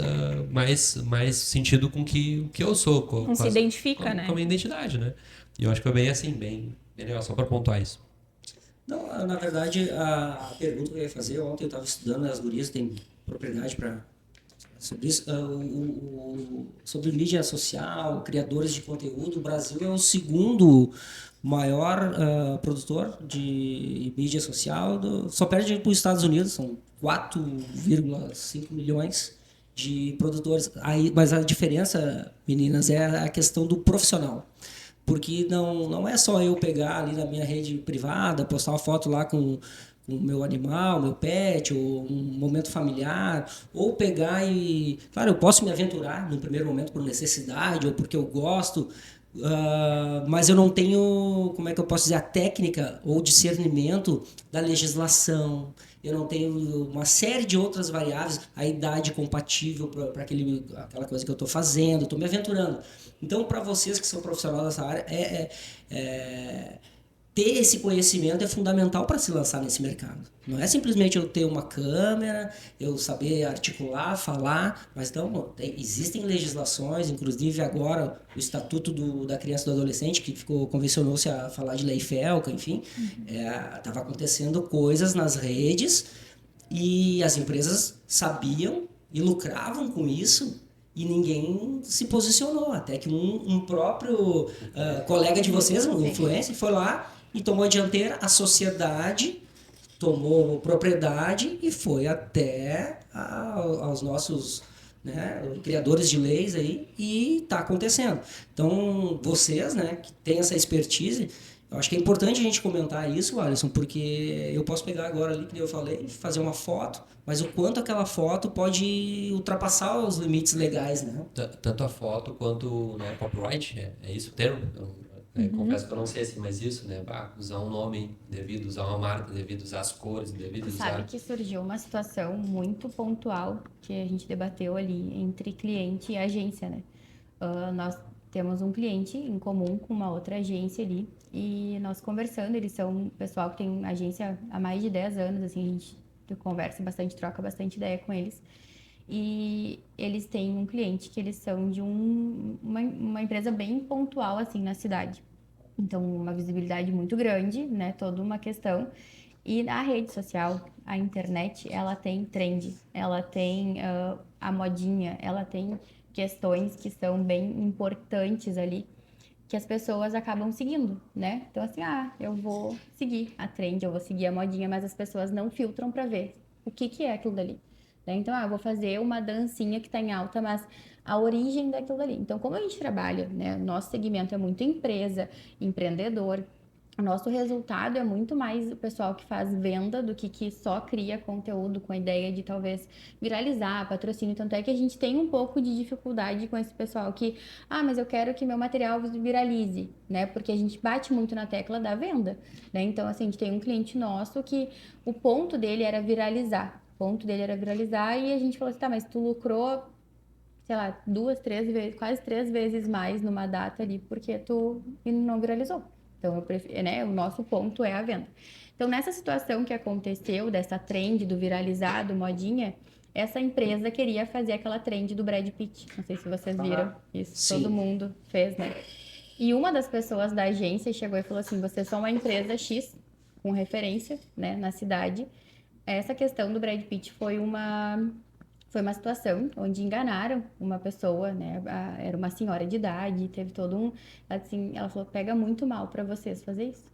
mais sentido com o que eu sou. Não se identifica, né? Com a minha identidade, né? E eu acho que foi bem assim, bem legal, só para pontuar isso. Não, na verdade, a pergunta que eu ia fazer, ontem eu estava estudando, as gurias têm propriedade para Sobre isso, sobre mídia social, criadores de conteúdo, o Brasil é o segundo maior produtor de mídia social, só perde para os Estados Unidos, são 4,5 milhões de produtores. Aí, mas a diferença, meninas, é a questão do profissional. Porque não é só eu pegar ali na minha rede privada, postar uma foto lá com o meu animal, meu pet, ou um momento familiar, ou pegar e... Claro, eu posso me aventurar no primeiro momento por necessidade ou porque eu gosto, mas eu não tenho, como é que eu posso dizer, a técnica ou discernimento da legislação. Eu não tenho uma série de outras variáveis, a idade compatível para aquela coisa que eu estou fazendo, estou me aventurando. Então, para vocês que são profissionais dessa área, ter esse conhecimento é fundamental para se lançar nesse mercado. Não é simplesmente eu ter uma câmera, eu saber articular, falar, mas então existem legislações, inclusive agora o Estatuto da Criança e do Adolescente, que convencionou-se a falar de lei FELCA, enfim, estava acontecendo coisas nas redes e as empresas sabiam e lucravam com isso. E ninguém se posicionou, até que um próprio colega de vocês, um influencer, foi lá e tomou a dianteira, a sociedade tomou propriedade e foi até aos nossos criadores de leis aí e está acontecendo. Então, vocês, que têm essa expertise, eu acho que é importante a gente comentar isso, Alisson, porque eu posso pegar agora ali, que eu falei, fazer uma foto, mas o quanto aquela foto pode ultrapassar os limites legais, né? Tanto a foto quanto copyright, é isso o termo? Confesso que eu não sei assim, mas isso, usar um nome devido, usar uma marca devido, usar as cores devido, usar... Sabe que surgiu uma situação muito pontual que a gente debateu ali entre cliente e agência, né? Nós temos um cliente em comum com uma outra agência ali e nós conversando, eles são um pessoal que tem agência há mais de 10 anos, assim, a gente conversa bastante, troca bastante ideia com eles. E eles têm um cliente que eles são de uma empresa bem pontual, assim, na cidade. Então, uma visibilidade muito grande, né? Toda uma questão. E a rede social, a internet, ela tem trend, ela tem a modinha, ela tem questões que são bem importantes ali, que as pessoas acabam seguindo, né? Então, assim, eu vou seguir a trend, eu vou seguir a modinha, mas as pessoas não filtram para ver o que é aquilo dali. Então, eu vou fazer uma dancinha que está em alta, mas a origem daquilo dali. Então, como a gente trabalha, né? Nosso segmento é muito empresa, empreendedor. O nosso resultado é muito mais o pessoal que faz venda do que só cria conteúdo com a ideia de talvez viralizar, patrocínio. Tanto é que a gente tem um pouco de dificuldade com esse pessoal que, mas eu quero que meu material viralize, né? Porque a gente bate muito na tecla da venda, né? Então, assim, a gente tem um cliente nosso que o ponto dele era viralizar. O ponto dele era viralizar e a gente falou assim, mas tu lucrou, sei lá, 2, 3 vezes, quase 3 vezes mais numa data ali, porque tu não viralizou. Então, o nosso ponto é a venda. Então, nessa situação que aconteceu, dessa trend do viralizado, modinha, essa empresa queria fazer aquela trend do Brad Pitt. Não sei se vocês viram isso. Sim. Todo mundo fez, né? E uma das pessoas da agência chegou e falou assim, vocês são uma empresa X, com referência, né, na cidade. Essa questão do Brad Pitt foi uma situação onde enganaram uma pessoa, né? Era uma senhora de idade, teve todo assim, ela falou, pega muito mal para vocês fazer isso.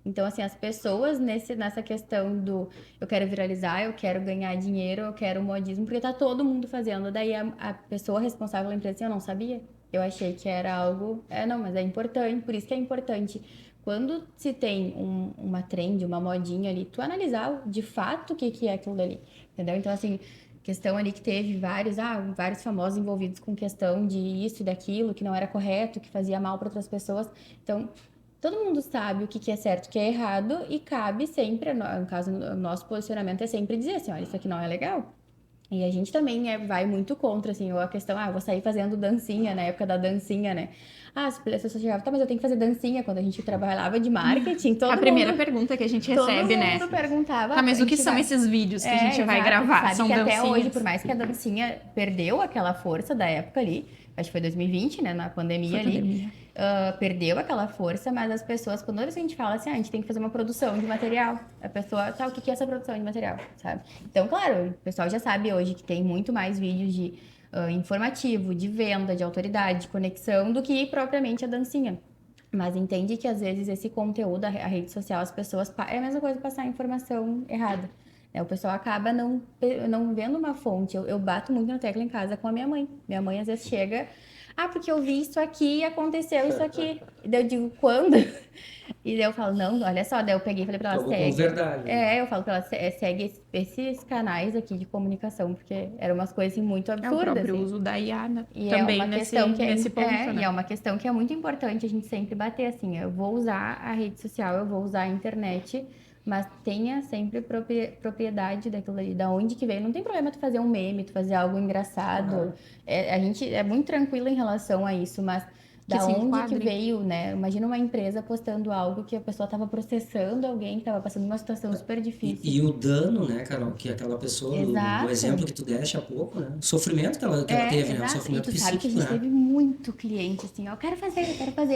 Então, assim, as pessoas nessa questão do eu quero viralizar, eu quero ganhar dinheiro, eu quero modismo, porque tá todo mundo fazendo. Daí a pessoa responsável pela empresa, assim, eu não sabia. Eu achei que era algo... não, mas é importante, por isso que é importante. Quando se tem uma trend, uma modinha ali, tu analisar de fato o que é aquilo dali, entendeu? Então, assim... questão ali que teve vários famosos envolvidos com questão de isso e daquilo, que não era correto, que fazia mal para outras pessoas. Então, todo mundo sabe o que é certo, o que é errado, e cabe sempre, no caso, o nosso posicionamento é sempre dizer assim, olha, isso aqui não é legal. E a gente também vai muito contra, assim, a questão, eu vou sair fazendo dancinha, na época da dancinha, né? As pessoas chegavam, mas eu tenho que fazer dancinha. Quando a gente trabalhava de marketing, todo mundo... A primeira pergunta que a gente recebe, né? Todo mundo perguntava... mas o que são esses vídeos que a gente vai gravar? Sabe são que dancinhas? Até hoje, por mais que a dancinha perdeu aquela força da época ali, acho que foi 2020, né, na pandemia ali, perdeu aquela força, mas as pessoas, quando a gente fala assim, a gente tem que fazer uma produção de material, a pessoa, tá, o que é essa produção de material, sabe? Então, claro, o pessoal já sabe hoje que tem muito mais vídeos de informativo, de venda, de autoridade, de conexão, do que propriamente a dancinha. Mas entende que às vezes esse conteúdo, a rede social, as pessoas, é a mesma coisa passar informação errada. Né? O pessoal acaba não vendo uma fonte. Eu bato muito na tecla em casa com a minha mãe. Minha mãe às vezes chega, porque eu vi isso aqui e aconteceu isso aqui. E daí eu digo, quando? E daí eu falo, não, olha só, daí eu peguei e falei pra ela, Como segue. verdade. Eu falo pra ela, segue esses canais aqui de comunicação, porque eram umas coisas assim, muito É o absurdas. próprio assim. uso da IA, né? E Também é uma nesse, questão que nesse ponto, né? E é uma questão que é muito importante a gente sempre bater assim. Eu vou usar a rede social, eu vou usar a internet, mas tenha sempre propriedade daquilo ali, da onde que veio. Não tem problema tu fazer um meme, tu fazer algo engraçado. A gente é muito tranquilo em relação a isso, mas da se onde que enquadre. veio, né? Imagina uma empresa postando algo que a pessoa estava processando alguém que estava passando uma situação super difícil. E o dano, né, Carol, que aquela pessoa, Exato. o exemplo que tu deste há pouco, né? O sofrimento que ela teve, né? O Exato. sofrimento E tu sabe que a psíquico, gente né? teve muito cliente assim, ó, eu quero fazer.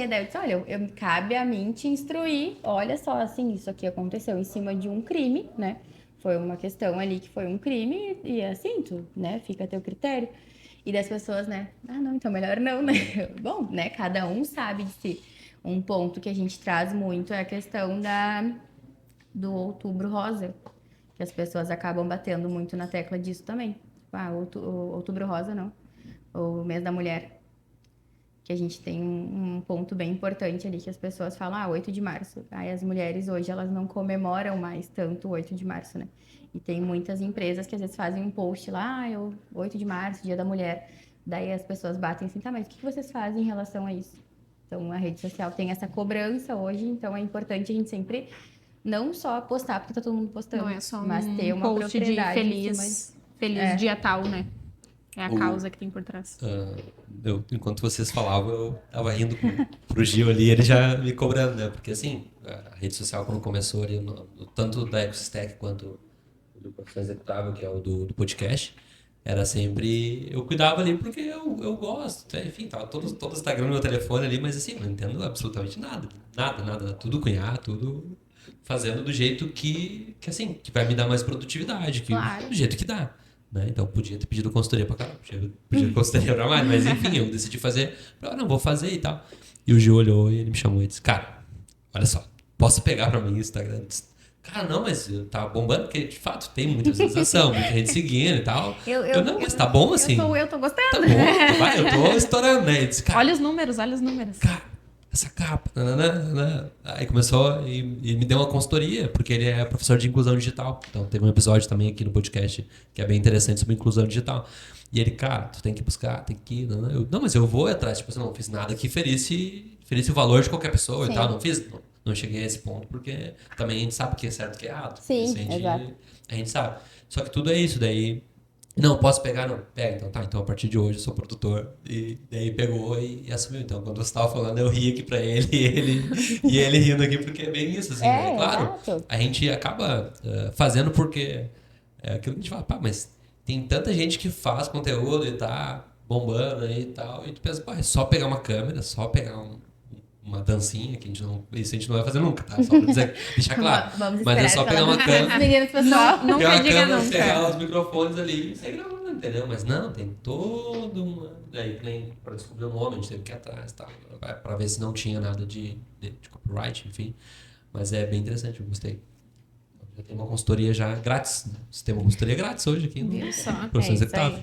Daí eu disse, olha, cabe a mim te instruir, olha só, assim, isso aqui aconteceu em cima de um crime, né? Foi uma questão ali que foi um crime e assim, tu, né, fica a teu critério. E das pessoas, né, não, então melhor não, né? Bom, né, cada um sabe de si. Um ponto que a gente traz muito é a questão do Outubro Rosa, que as pessoas acabam batendo muito na tecla disso também. Outubro Rosa, não. O mês da mulher. Que a gente tem um ponto bem importante ali que as pessoas falam, 8 de março. Aí as mulheres hoje, elas não comemoram mais tanto o 8 de março, né? E tem muitas empresas que às vezes fazem um post lá, 8 de março, Dia da Mulher. Daí as pessoas batem assim, tá, mas o que vocês fazem em relação a isso? Então a rede social tem essa cobrança hoje, então é importante a gente sempre não só postar porque tá todo mundo postando, Não é só mas ter uma post de propriedade em cima feliz dia tal, né? É a causa que tem por trás. Enquanto vocês falavam, eu tava rindo pro Gil ali, ele já me cobrando, né? Porque assim, a rede social quando começou ali, tanto da EcoStack quanto do Profissão Executável, que é o do podcast, era sempre... Eu cuidava ali porque eu gosto, enfim, tava todo o Instagram no meu telefone ali, mas assim, não entendo absolutamente nada. Nada. Tudo cunhar, tudo fazendo do jeito que assim, que vai me dar mais produtividade, Claro. do jeito que dá. Né? Então podia ter pedido consultoria pra caramba, podia consultoria pra mais, mas enfim, eu decidi fazer, não, vou fazer e tal. E o Gil olhou e ele me chamou e disse, cara, olha só, posso pegar pra mim o Instagram? Eu disse, cara, não, mas tá bombando, porque de fato tem muita visualização, muita gente seguindo e tal. Não, mas tá bom assim. Eu tô gostando. Tá bom, eu tô estourando, né? Ele disse, cara, Olha os números. cara, essa capa, Aí começou e me deu uma consultoria, porque ele é professor de inclusão digital. Então teve um episódio também aqui no podcast que é bem interessante sobre inclusão digital. E ele, cara, tu tem que buscar, tem que ir. Não, mas eu vou atrás. Tipo, eu não fiz nada que ferisse o valor de qualquer pessoa. Sim. E tal. Não cheguei a esse ponto, porque também a gente sabe o que é certo e o que é errado. Sim, exato. A gente sabe. Só que tudo é isso, daí... Não, posso pegar? Não. Pega, então tá. Então a partir de hoje eu sou produtor. E daí pegou e assumiu. Então quando você tava falando, eu ri aqui pra ele e ele rindo aqui, porque é bem isso, assim. Né? Claro, exato. a gente acaba fazendo porque é aquilo que a gente fala, mas tem tanta gente que faz conteúdo e tá bombando aí e tal. E tu pensa, é só pegar uma câmera, só pegar uma dancinha, que isso a gente não vai fazer nunca, tá? Só pra deixar claro. Mas é só pegar uma câmera. Meninos, pessoal. Nunca Pegar a diga câmera, nunca. pegar os microfones ali e sair gravando, entendeu? Mas não, tem todo uma... Daí, nem pra descobrir o nome, a gente teve que ir atrás e tal, pra ver se não tinha nada de copyright, enfim. Mas é bem interessante, eu gostei. Já tem uma consultoria já grátis, né? Você tem uma consultoria grátis hoje aqui no Viu só? Profissão Executável.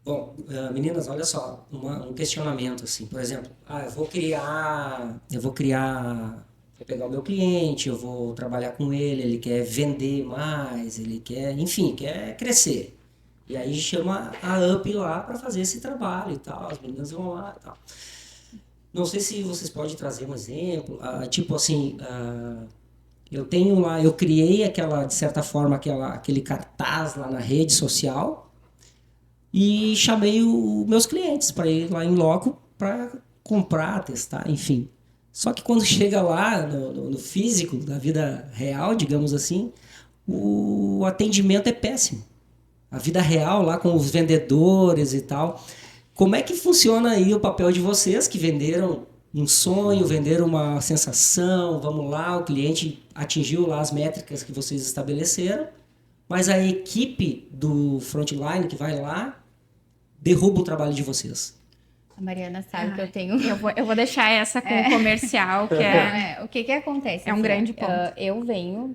Bom, meninas, olha só, um questionamento assim, por exemplo, vou pegar o meu cliente, eu vou trabalhar com ele quer vender mais, ele quer, enfim, quer crescer. E aí chama a UP lá para fazer esse trabalho e tal, as meninas vão lá e tal. Não sei se vocês podem trazer um exemplo, tipo assim, eu criei de certa forma, aquele cartaz lá na rede social, e chamei os meus clientes para ir lá em loco para comprar, testar, enfim. Só que quando chega lá no físico, da vida real, digamos assim, o atendimento é péssimo. A vida real lá com os vendedores e tal. Como é que funciona aí o papel de vocês que venderam um sonho, vender uma sensação, vamos lá, o cliente atingiu lá as métricas que vocês estabeleceram, mas a equipe do frontline que vai lá derruba o trabalho de vocês. A Mariana sabe que eu tenho... Eu vou deixar essa com o comercial, que O que acontece? É um grande ponto. Eu venho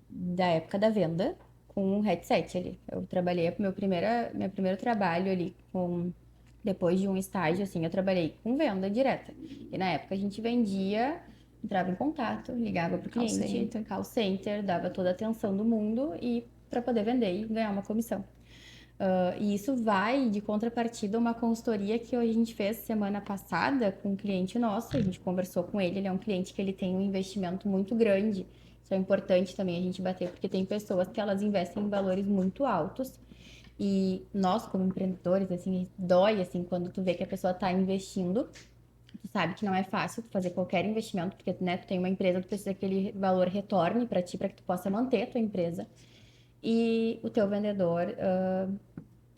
da época da venda com um headset ali. Eu trabalhei, meu primeiro trabalho ali, depois de um estágio, assim, eu trabalhei com venda direta. E na época a gente vendia, entrava em contato, ligava pro cliente, call center, dava toda a atenção do mundo e para poder vender e ganhar uma comissão. E isso vai de contrapartida uma consultoria que a gente fez semana passada com um cliente nosso. A gente conversou com ele é um cliente que ele tem um investimento muito grande. Isso é importante também a gente bater, porque tem pessoas que elas investem em valores muito altos. E nós, como empreendedores, assim, dói, assim, quando tu vê que a pessoa está investindo. Tu sabe que não é fácil tu fazer qualquer investimento, porque, né, tu tem uma empresa, tu precisa que aquele valor retorne para ti, para que tu possa manter a tua empresa. E o teu vendedor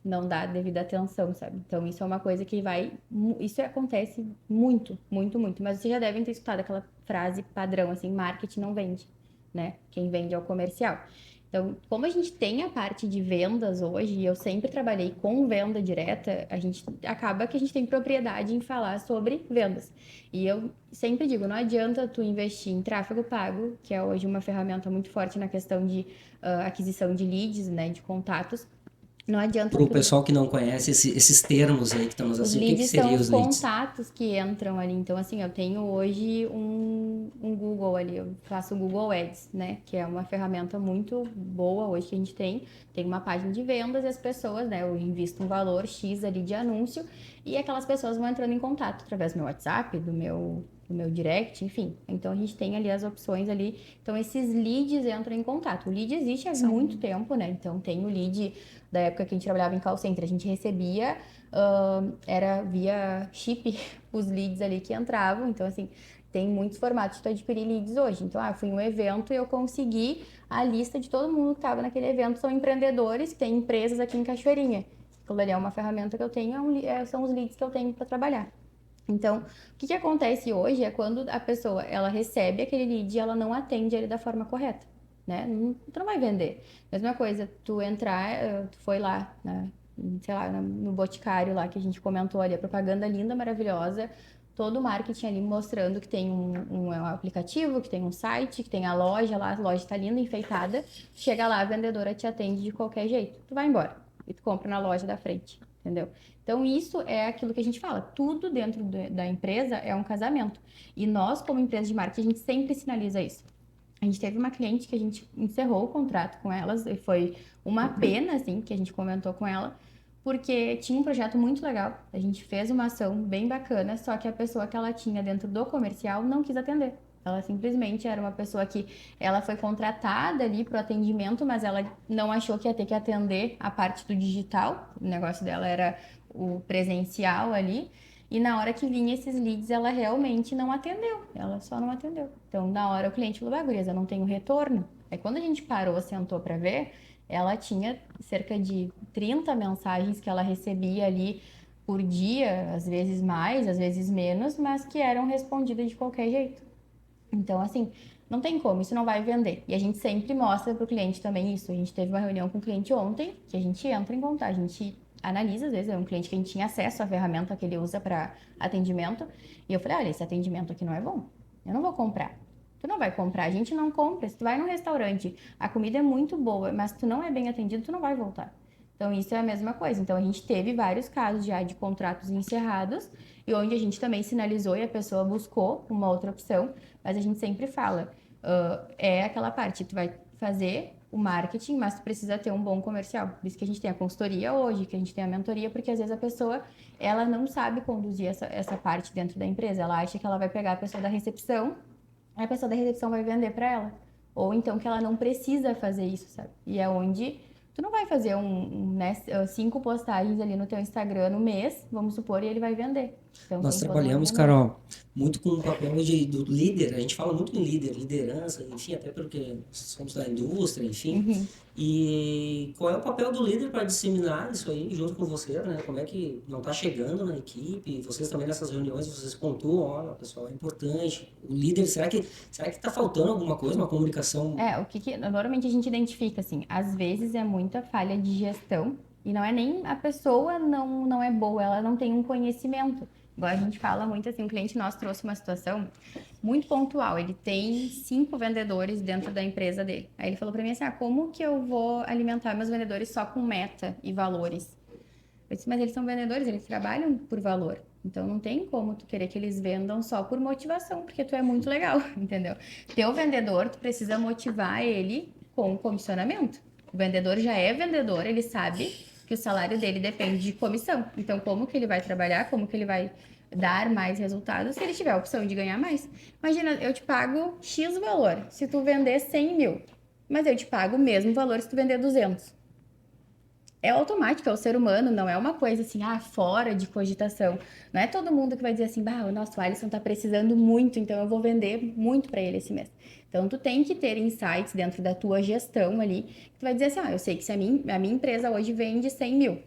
não dá devida atenção, sabe? Então, isso é uma coisa que isso acontece muito, muito, muito. Mas vocês já devem ter escutado aquela frase padrão, assim, marketing não vende, né? Quem vende é o comercial. Então, como a gente tem a parte de vendas hoje, e eu sempre trabalhei com venda direta, a gente acaba que a gente tem propriedade em falar sobre vendas. E eu sempre digo, não adianta tu investir em tráfego pago, que é hoje uma ferramenta muito forte na questão de aquisição de leads, né, de contatos. Não adianta. Para o pessoal que não conhece esses termos aí que estamos assim, o que seriam os leads? Os contatos que entram ali. Então, assim, eu tenho hoje um Google ali, eu faço o Google Ads, né? Que é uma ferramenta muito boa hoje que a gente tem. Tem uma página de vendas e as pessoas, né? Eu invisto um valor X ali de anúncio e aquelas pessoas vão entrando em contato através do meu WhatsApp, do meu direct, enfim. Então, a gente tem ali as opções ali. Então, esses leads entram em contato. O lead existe há muito tempo, né? Então, tem o lead da época que a gente trabalhava em call center. A gente recebia, era via chip, os leads ali que entravam. Então, assim, tem muitos formatos de tu adquirir leads hoje. Então, eu fui em um evento e eu consegui a lista de todo mundo que estava naquele evento. São empreendedores que têm empresas aqui em Cachoeirinha. Aquilo ali é uma ferramenta que eu tenho, são os leads que eu tenho para trabalhar. Então, o que acontece hoje é quando a pessoa, ela recebe aquele lead e ela não atende ele da forma correta, né? Tu não vai vender. Mesma coisa, tu entrar, tu foi lá, né, sei lá, no Boticário lá que a gente comentou ali, a propaganda linda, maravilhosa, todo o marketing ali mostrando que tem um aplicativo, que tem um site, que tem a loja lá, a loja tá linda, enfeitada. Chega lá, a vendedora te atende de qualquer jeito. Tu vai embora e tu compra na loja da frente, entendeu? Então, isso é aquilo que a gente fala. Tudo dentro da empresa é um casamento. E nós, como empresa de marketing, a gente sempre sinaliza isso. A gente teve uma cliente que a gente encerrou o contrato com elas. E foi uma pena, assim, que a gente comentou com ela. Porque tinha um projeto muito legal. A gente fez uma ação bem bacana. Só que a pessoa que ela tinha dentro do comercial não quis atender. Ela simplesmente era uma pessoa que ela foi contratada ali para o atendimento, mas ela não achou que ia ter que atender a parte do digital. O negócio dela era o presencial ali. E na hora que vinha esses leads, ela realmente não atendeu. Ela só não atendeu. Então, na hora o cliente falou, gurias, eu não tenho retorno. Aí quando a gente parou, sentou para ver, ela tinha cerca de 30 mensagens que ela recebia ali por dia, às vezes mais, às vezes menos, mas que eram respondidas de qualquer jeito. Então, assim, não tem como, isso não vai vender. E a gente sempre mostra para o cliente também isso. A gente teve uma reunião com o cliente ontem, que a gente entra em contato, a gente analisa, às vezes, é um cliente que a gente tinha acesso à ferramenta que ele usa para atendimento. E eu falei, olha, esse atendimento aqui não é bom, eu não vou comprar. Tu não vai comprar, a gente não compra. Se tu vai num restaurante, a comida é muito boa, mas tu não é bem atendido, tu não vai voltar. Então, isso é a mesma coisa. Então, a gente teve vários casos já de contratos encerrados e onde a gente também sinalizou e a pessoa buscou uma outra opção, mas a gente sempre fala, é aquela parte, tu vai fazer o marketing, mas tu precisa ter um bom comercial. Por isso que a gente tem a consultoria hoje, que a gente tem a mentoria, porque às vezes a pessoa, ela não sabe conduzir essa parte dentro da empresa. Ela acha que ela vai pegar a pessoa da recepção, a pessoa da recepção vai vender para ela. Ou então que ela não precisa fazer isso, sabe? E é onde tu não vai fazer 5 postagens ali no teu Instagram no mês, vamos supor, e ele vai vender. Então, Nós tem todo um trabalhamos, alinhamento. Carol, muito com o papel do líder. A gente fala muito em líder, liderança, enfim, até porque somos da indústria, enfim. Uhum. E qual é o papel do líder para disseminar isso aí junto com você, né? Como é que não está chegando na equipe? Vocês também nessas reuniões, vocês pontuam, olha, pessoal, é importante. O líder, será que está faltando alguma coisa, uma comunicação? Normalmente a gente identifica, assim, às vezes é muita falha de gestão e não é nem a pessoa não é boa, ela não tem um conhecimento. Igual a gente fala muito assim, um cliente nosso trouxe uma situação muito pontual. Ele tem 5 vendedores dentro da empresa dele. Aí ele falou para mim assim, como que eu vou alimentar meus vendedores só com meta e valores? Eu disse, mas eles são vendedores, eles trabalham por valor. Então não tem como tu querer que eles vendam só por motivação, porque tu é muito legal, entendeu? Teu vendedor, tu precisa motivar ele com comissionamento. O vendedor já é vendedor, ele sabe que o salário dele depende de comissão. Então como que ele vai trabalhar, como que ele vai dar mais resultados se ele tiver a opção de ganhar mais? Imagina, eu te pago X valor se tu vender 100 mil, mas eu te pago o mesmo valor se tu vender 200. É automático, é o ser humano, não é uma coisa assim, fora de cogitação. Não é todo mundo que vai dizer assim, o nosso Alisson tá precisando muito, então eu vou vender muito para ele esse mês. Então, tu tem que ter insights dentro da tua gestão ali, que tu vai dizer assim, eu sei que se a minha empresa hoje vende 100 mil,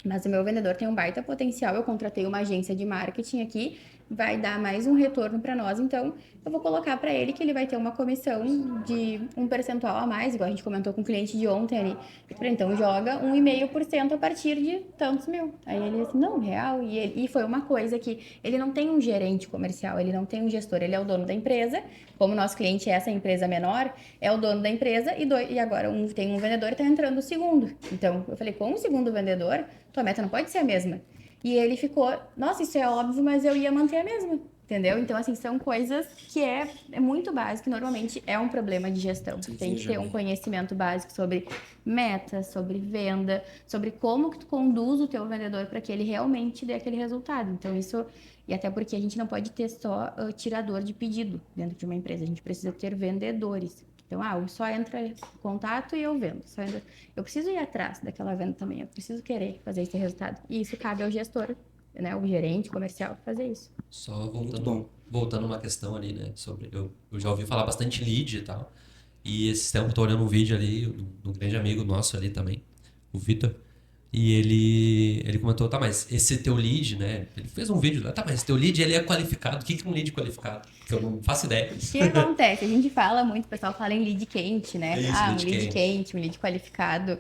mas o meu vendedor tem um baita potencial, eu contratei uma agência de marketing aqui, vai dar mais um retorno para nós, então eu vou colocar para ele que ele vai ter uma comissão de um percentual a mais, igual a gente comentou com o cliente de ontem ali. Então joga 1,5% a partir de tantos mil. Aí ele disse, não, real. E foi uma coisa que ele não tem um gerente comercial, ele não tem um gestor, ele é o dono da empresa. Como o nosso cliente é essa empresa menor, é o dono da empresa e agora tem um vendedor e está entrando o segundo. Então eu falei, com o segundo vendedor, tua meta não pode ser a mesma. E ele ficou, nossa, isso é óbvio, mas eu ia manter a mesma. Entendeu? Então, assim, são coisas que é muito básico, normalmente é um problema de gestão. Tu tem que ter um conhecimento básico sobre metas, sobre venda, sobre como que tu conduz o teu vendedor para que ele realmente dê aquele resultado. Então, isso... E até porque a gente não pode ter só tirador de pedido dentro de uma empresa, a gente precisa ter vendedores. Então, só entra contato e eu vendo. Eu preciso ir atrás daquela venda também, eu preciso querer fazer esse resultado. E isso cabe ao gestor, né, o gerente comercial fazer isso. Só voltando uma questão ali, né, sobre... Eu já ouvi falar bastante lead e tal, e esse tempo eu tô olhando um vídeo ali, de um grande amigo nosso ali também, o Vitor, e ele comentou, tá, mas esse teu lead, né, ele fez um vídeo lá, tá, mas esse teu lead, ele é qualificado, o que é um lead qualificado? Porque eu não faço ideia. O que acontece? A gente fala muito, o pessoal fala em lead quente, né? É isso, Um lead lead quente. quente, um lead qualificado.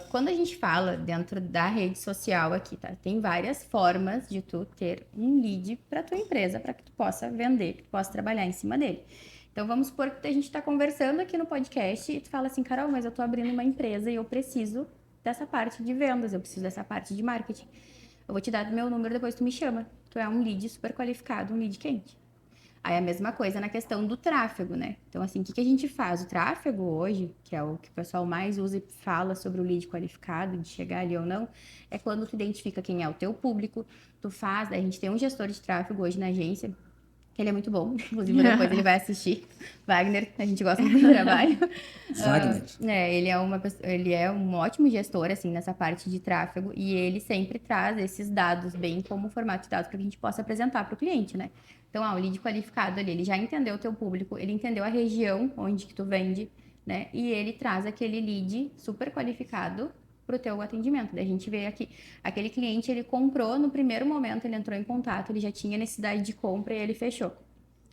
Quando a gente fala dentro da rede social aqui, tá? Tem várias formas de tu ter um lead para tua empresa, para que tu possa vender, que tu possa trabalhar em cima dele. Então vamos supor que a gente está conversando aqui no podcast e tu fala assim, Carol, mas eu tô abrindo uma empresa e eu preciso dessa parte de vendas, eu preciso dessa parte de marketing. Eu vou te dar meu número, depois tu me chama. Tu é um lead super qualificado, um lead quente. Aí a mesma coisa na questão do tráfego, né? Então, assim, o que a gente faz? O tráfego hoje, que é o que o pessoal mais usa e fala sobre o lead qualificado, de chegar ali ou não, é quando tu identifica quem é o teu público, a gente tem um gestor de tráfego hoje na agência, que ele é muito bom, inclusive depois ele vai assistir. Wagner, a gente gosta muito do trabalho. Wagner. Ele é um ótimo gestor, assim, nessa parte de tráfego, e ele sempre traz esses dados bem como formato de dados para que a gente possa apresentar para o cliente, né? Então, o lead qualificado ali, ele já entendeu o teu público, ele entendeu a região onde que tu vende, né? E ele traz aquele lead super qualificado para o teu atendimento. Daí a gente vê aqui, aquele cliente, ele comprou no primeiro momento, ele entrou em contato, ele já tinha necessidade de compra e ele fechou.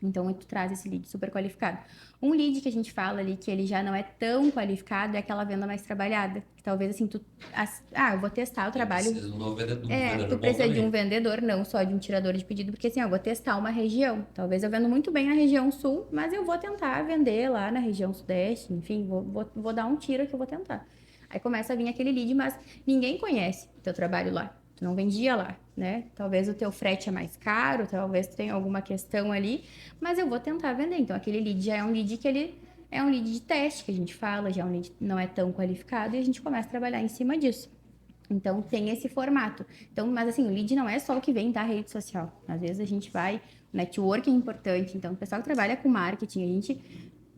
Então, tu traz esse lead super qualificado. Um lead que a gente fala ali, que ele já não é tão qualificado, é aquela venda mais trabalhada. Que talvez, assim, eu vou testar o trabalho. Precisa de um novo vendedor, Tu precisa de um vendedor, não só de um tirador de pedido, porque assim, eu vou testar uma região. Talvez eu vendo muito bem na região sul, mas eu vou tentar vender lá na região sudeste, enfim, vou dar um tiro que eu vou tentar. Aí começa a vir aquele lead, mas ninguém conhece o teu trabalho lá. Tu não vendia lá, né? Talvez o teu frete é mais caro, talvez tu tenha alguma questão ali, mas eu vou tentar vender. Então, aquele lead já é um lead que ele é um lead de teste, que a gente fala, já é um lead que não é tão qualificado e a gente começa a trabalhar em cima disso. Então, tem esse formato. Então, mas assim, o lead não é só o que vem da rede social. Às vezes a gente vai, o network é importante. Então, o pessoal que trabalha com marketing, a gente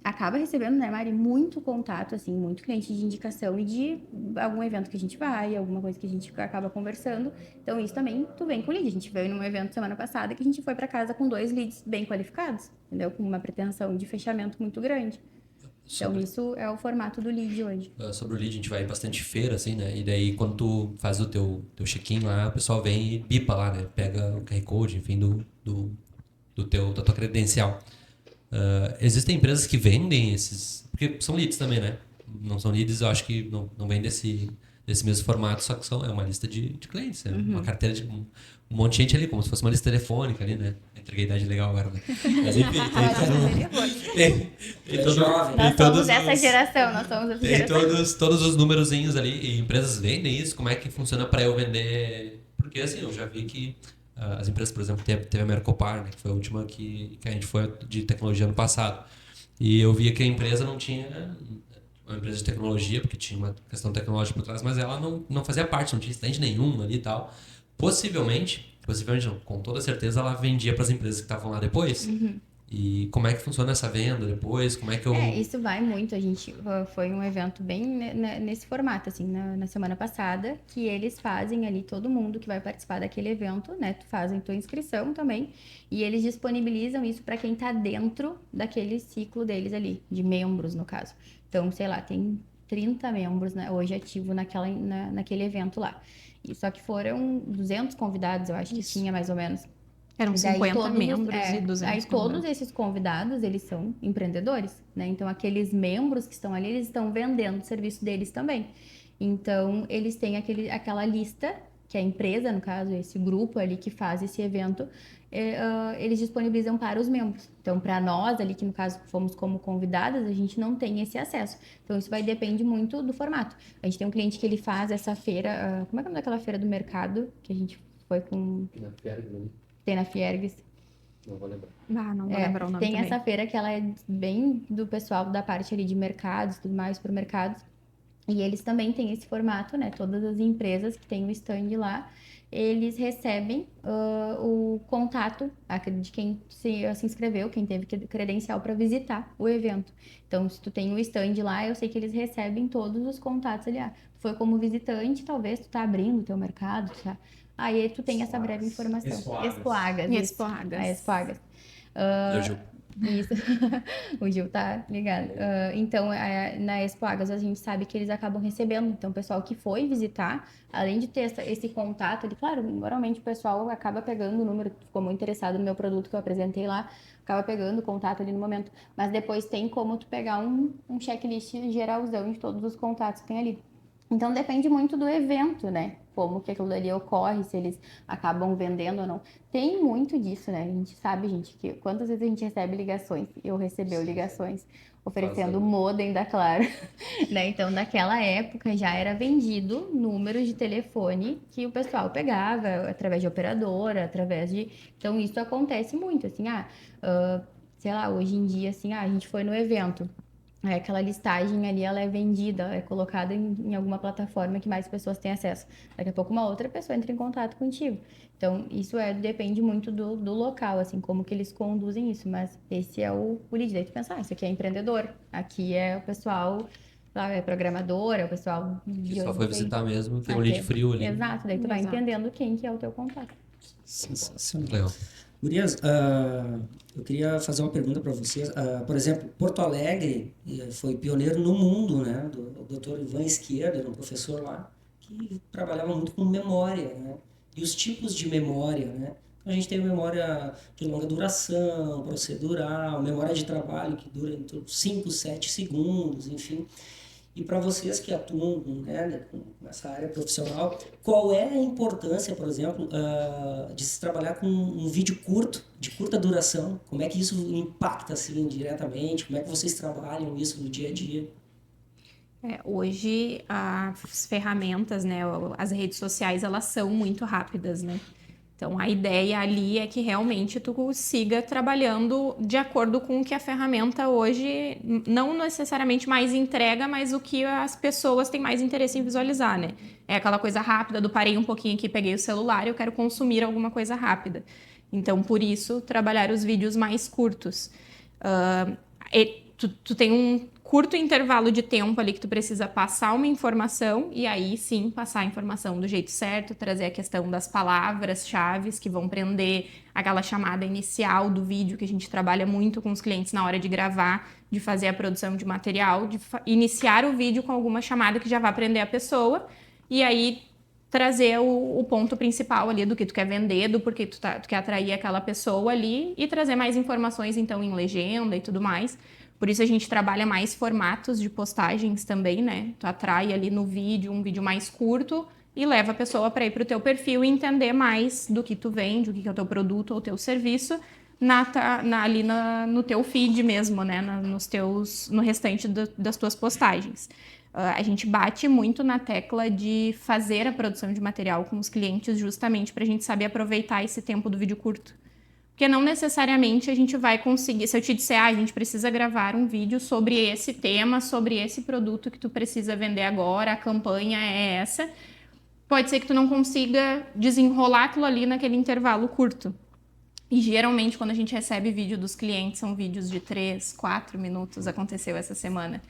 acaba recebendo, né, Mari, muito contato, assim, muito cliente de indicação e de algum evento que a gente vai, alguma coisa que a gente acaba conversando. Então, isso também, tu vem com lead. A gente veio num evento semana passada que a gente foi para casa com 2 leads bem qualificados, entendeu? Com uma pretensão de fechamento muito grande. Então, isso é o formato do lead hoje. Sobre o lead, a gente vai bastante feira, assim, né? E daí, quando tu faz o teu check-in lá, o pessoal vem e bipa lá, né? Pega o QR Code, enfim, da tua credencial. Existem empresas que vendem esses... Porque são leads também, né? Não são leads, eu acho que não vem desse mesmo formato, só que é uma lista de clientes, é uma carteira de um monte de gente ali, como se fosse uma lista telefônica ali, né? Entreguei a idade legal agora, né? Mas enfim, tem Nós somos essa geração, nós somos essa tem geração. todos os numerozinhos ali, e empresas vendem isso, como é que funciona para eu vender? Porque assim, eu já vi que as empresas, por exemplo, teve a Mercopar, né, que foi a última que a gente foi de tecnologia ano passado. E eu via que a empresa não tinha uma empresa de tecnologia, porque tinha uma questão tecnológica por trás, mas ela não fazia parte, não tinha stand nenhum ali e tal. Possivelmente não, com toda certeza ela vendia para as empresas que estavam lá depois. E como é que funciona essa venda depois? Como é que eu... Isso vai muito. A gente foi um evento bem nesse formato, assim, na semana passada, que eles fazem ali, todo mundo que vai participar daquele evento, né? Tu fazem tua inscrição também, e eles disponibilizam isso para quem tá dentro daquele ciclo deles ali, de membros, no caso. Então, sei lá, tem 30 membros, né, hoje ativo naquele evento lá. E só que foram 200 convidados, eu acho que tinha mais ou menos. Eram E daí 50 membros e 200 aí todos esses convidados, eles são empreendedores, né? Então, aqueles membros que estão ali, eles estão vendendo o serviço deles também. Então, eles têm aquela lista, que é a empresa, no caso, esse grupo ali que faz esse evento, eles disponibilizam para os membros. Então, para nós ali, que no caso fomos como convidadas, a gente não tem esse acesso. Então, isso depende muito do formato. A gente tem um cliente que ele faz essa feira, como é que é o nome daquela feira do mercado, que a gente foi com... Tem na Fiergues. Não vou lembrar. Não vou lembrar o nome Tem também. essa feira que ela é bem do pessoal da parte ali de mercados, tudo mais, supermercados. E eles também têm esse formato, né? Todas as empresas que têm o stand lá, eles recebem o contato de quem se inscreveu, quem teve credencial para visitar o evento. Então, se tu tem o stand lá, eu sei que eles recebem todos os contatos ali. Tu foi como visitante, talvez tu tá abrindo o teu mercado, tá? Aí tu tem essa breve informação. Expoagas. Expoagas. Isso. O Gil tá ligado. Então, na Expoagas, a gente sabe que eles acabam recebendo. Então, o pessoal que foi visitar, além de ter esse contato ali, claro, normalmente o pessoal acaba pegando o número, ficou muito interessado no meu produto que eu apresentei lá, acaba pegando o contato ali no momento. Mas depois tem como tu pegar um checklist geralzão de todos os contatos que tem ali. Então, depende muito do evento, né? Como que aquilo ali ocorre, se eles acabam vendendo ou não. Tem muito disso, né? A gente sabe, gente, que quantas vezes a gente recebe ligações, eu recebeu ligações oferecendo o modem da Claro, né? Então, naquela época já era vendido números de telefone que o pessoal pegava através de operadora, através de... Então, isso acontece muito, assim, sei lá, hoje em dia, assim, a gente foi no evento, aquela listagem ali, ela é vendida, é colocada em alguma plataforma que mais pessoas têm acesso. Daqui a pouco uma outra pessoa entra em contato contigo. Então, isso depende muito do local, assim, como que eles conduzem isso. Mas esse é o lead. Daí tu pensa, isso aqui é empreendedor, aqui é o pessoal, é programador, é o pessoal... Que só foi visitar mesmo, tem um lead frio ali. Exato, daí tu vai entendendo quem que é o teu contato. Sensacional. Legal. Gurias, eu queria fazer uma pergunta para vocês. Por exemplo, Porto Alegre foi pioneiro no mundo, né? Do Dr. Ivan Esquerda, era um professor lá, que trabalhava muito com memória, né? E os tipos de memória, né? Então, a gente tem memória de longa duração, procedural, memória de trabalho que dura entre 5, 7 segundos, enfim. E para vocês que atuam, né, nessa área profissional, qual é a importância, por exemplo, de se trabalhar com um vídeo curto, de curta duração? Como é que isso impacta assim, diretamente? Como é que vocês trabalham isso no dia a dia? Hoje as ferramentas, né, as redes sociais, elas são muito rápidas, né? Então, a ideia ali é que realmente tu siga trabalhando de acordo com o que a ferramenta hoje não necessariamente mais entrega, mas o que as pessoas têm mais interesse em visualizar, né? É aquela coisa rápida do parei um pouquinho aqui, peguei o celular e eu quero consumir alguma coisa rápida. Então, por isso, trabalhar os vídeos mais curtos. tu tem um curto intervalo de tempo ali que tu precisa passar uma informação e aí sim passar a informação do jeito certo, trazer a questão das palavras-chave que vão prender aquela chamada inicial do vídeo que a gente trabalha muito com os clientes na hora de gravar, de fazer a produção de material, de iniciar o vídeo com alguma chamada que já vai prender a pessoa e aí trazer o ponto principal ali do que tu quer vender, do porquê tu quer atrair aquela pessoa ali e trazer mais informações então em legenda e tudo mais. Por isso a gente trabalha mais formatos de postagens também, né? Tu atrai ali no vídeo, um vídeo mais curto e leva a pessoa para ir para o teu perfil e entender mais do que tu vende, o que é o teu produto ou o teu serviço ali no teu feed mesmo, né? No restante das tuas postagens. A gente bate muito na tecla de fazer a produção de material com os clientes justamente para a gente saber aproveitar esse tempo do vídeo curto. Porque não necessariamente a gente vai conseguir... Se eu te disser, a gente precisa gravar um vídeo sobre esse tema, sobre esse produto que tu precisa vender agora, a campanha é essa, pode ser que tu não consiga desenrolar aquilo ali naquele intervalo curto. E geralmente quando a gente recebe vídeo dos clientes, são vídeos de 3, 4 minutos, aconteceu essa semana.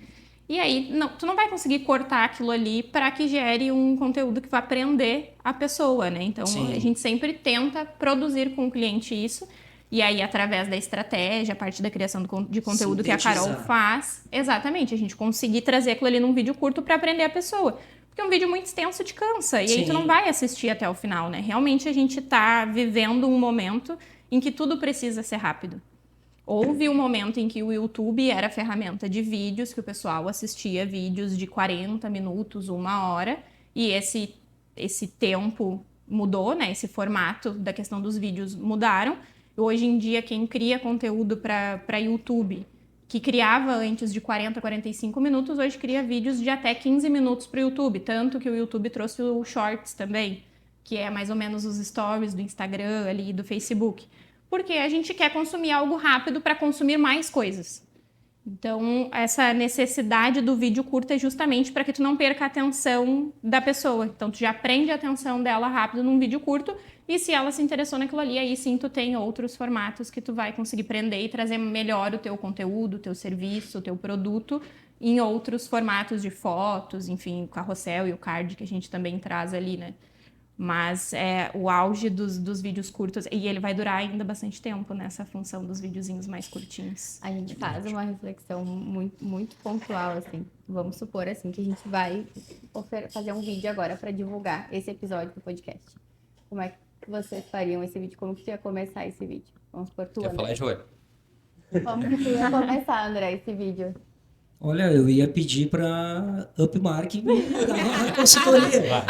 E aí, tu não vai conseguir cortar aquilo ali para que gere um conteúdo que vai prender a pessoa, né? Então, Sim. a gente sempre tenta produzir com o cliente isso. E aí, através da estratégia, a parte da criação de conteúdo que a Carol faz, exatamente, a gente conseguir trazer aquilo ali num vídeo curto para prender a pessoa. Porque um vídeo muito extenso te cansa. E aí, tu não vai assistir até o final, né? Realmente, a gente tá vivendo um momento em que tudo precisa ser rápido. Houve um momento em que o YouTube era ferramenta de vídeos, que o pessoal assistia vídeos de 40 minutos, 1 hora, e esse tempo mudou, né? Esse formato da questão dos vídeos mudaram. Hoje em dia, quem cria conteúdo para YouTube, que criava antes de 40, 45 minutos, hoje cria vídeos de até 15 minutos para o YouTube. Tanto que o YouTube trouxe o Shorts também, que é mais ou menos os stories do Instagram ali, do Facebook. Porque a gente quer consumir algo rápido para consumir mais coisas. Então, essa necessidade do vídeo curto é justamente para que tu não perca a atenção da pessoa. Então, tu já prende a atenção dela rápido num vídeo curto e se ela se interessou naquilo ali, aí sim tu tem outros formatos que tu vai conseguir prender e trazer melhor o teu conteúdo, o teu serviço, o teu produto em outros formatos de fotos, enfim, o carrossel e o card que a gente também traz ali, né? Mas é o auge dos vídeos curtos, e ele vai durar ainda bastante tempo nessa função dos videozinhos mais curtinhos. A gente faz uma reflexão muito, muito pontual, assim. Vamos supor, assim, que a gente vai fazer um vídeo agora para divulgar esse episódio do podcast. Como é que vocês fariam esse vídeo? Como que tu ia começar esse vídeo? Vamos supor, tu, Quer André. falar, Joel? Como que tu ia começar, André, esse vídeo? Olha, eu ia pedir para Upmark me dar uma consultoria.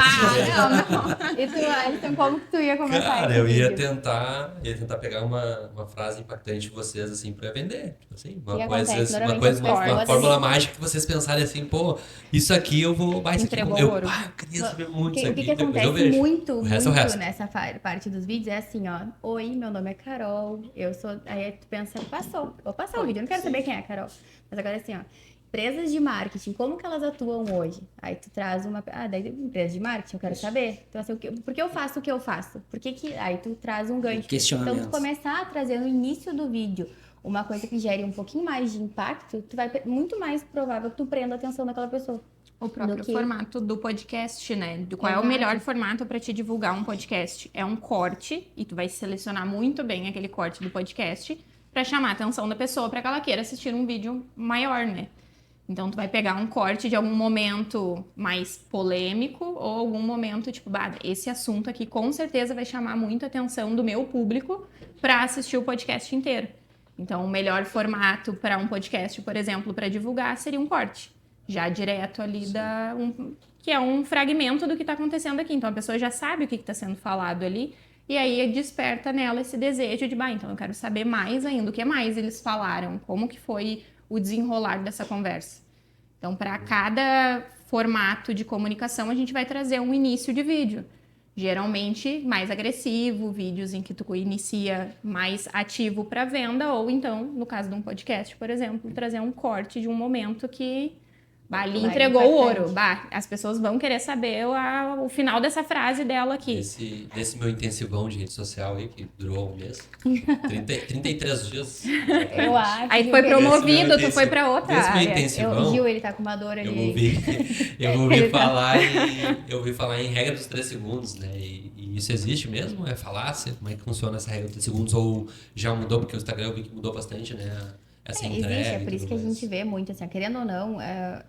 Não. E tu, Alisson, como que tu ia começar Cara, esse eu ia vídeo? tentar pegar uma frase impactante de vocês, assim, pra vender. Tipo assim, O que acontece? Normalmente as uma pessoas- fórmula mágica que vocês pensarem assim, pô, isso aqui eu vou... isso aqui Entregou eu ouro. queria saber muito O isso que aqui, depois eu acontece vejo. muito, O resto é o muito resto. nessa parte dos vídeos é assim, ó. Oi, meu nome é Carol, eu sou... Aí tu pensa, passou. Vou passar o vídeo, eu não quero saber quem é a Carol. Mas agora assim, ó. Empresas de marketing, como que elas atuam hoje? Aí tu traz uma... daí empresa de marketing, eu quero saber. Então assim, por que eu faço o que eu faço? Por que que... Aí tu traz um gancho. Questionamento. Então tu começar a trazer no início do vídeo uma coisa que gere um pouquinho mais de impacto, tu vai... Muito mais provável que tu prenda a atenção daquela pessoa. O próprio Do que- formato do podcast, né? Qual é o Exato. melhor formato para te divulgar um podcast? É um corte, e tu vai selecionar muito bem aquele corte do podcast para chamar a atenção da pessoa para que ela queira assistir um vídeo maior, né? Então, tu vai pegar um corte de algum momento mais polêmico ou algum momento, tipo, esse assunto aqui com certeza vai chamar muito a atenção do meu público para assistir o podcast inteiro. Então, o melhor formato para um podcast, por exemplo, para divulgar, seria um corte. Já direto ali que é um fragmento do que está acontecendo aqui. Então, a pessoa já sabe o que está sendo falado ali e aí desperta nela esse desejo de, então eu quero saber mais ainda, o que mais eles falaram, como que foi o desenrolar dessa conversa. Então, para cada formato de comunicação, a gente vai trazer um início de vídeo. Geralmente mais agressivo, vídeos em que tu inicia mais ativo para venda, ou então, no caso de um podcast, por exemplo, trazer um corte de um momento que Bah, ali Vai, entregou o impactante. ouro. Bah, as pessoas vão querer saber o final dessa frase dela aqui. Desse meu intensivão de rede social aí, que durou um mês. 33 dias. Eu acho. Aí tu Gil, foi que promovido, tu foi pra outra Desse meu área. intensivão, Gil, ele tá com uma dor ali. eu ouvi Ele tá- falar em regra dos 3 segundos, né? E isso existe mesmo? É falácia? Como é que funciona essa regra dos 3 segundos? Ou já mudou? Porque o Instagram eu vi que mudou bastante, né? Essa entrega Existe, é e por isso tudo que a mais. gente vê muito, assim, querendo ou não,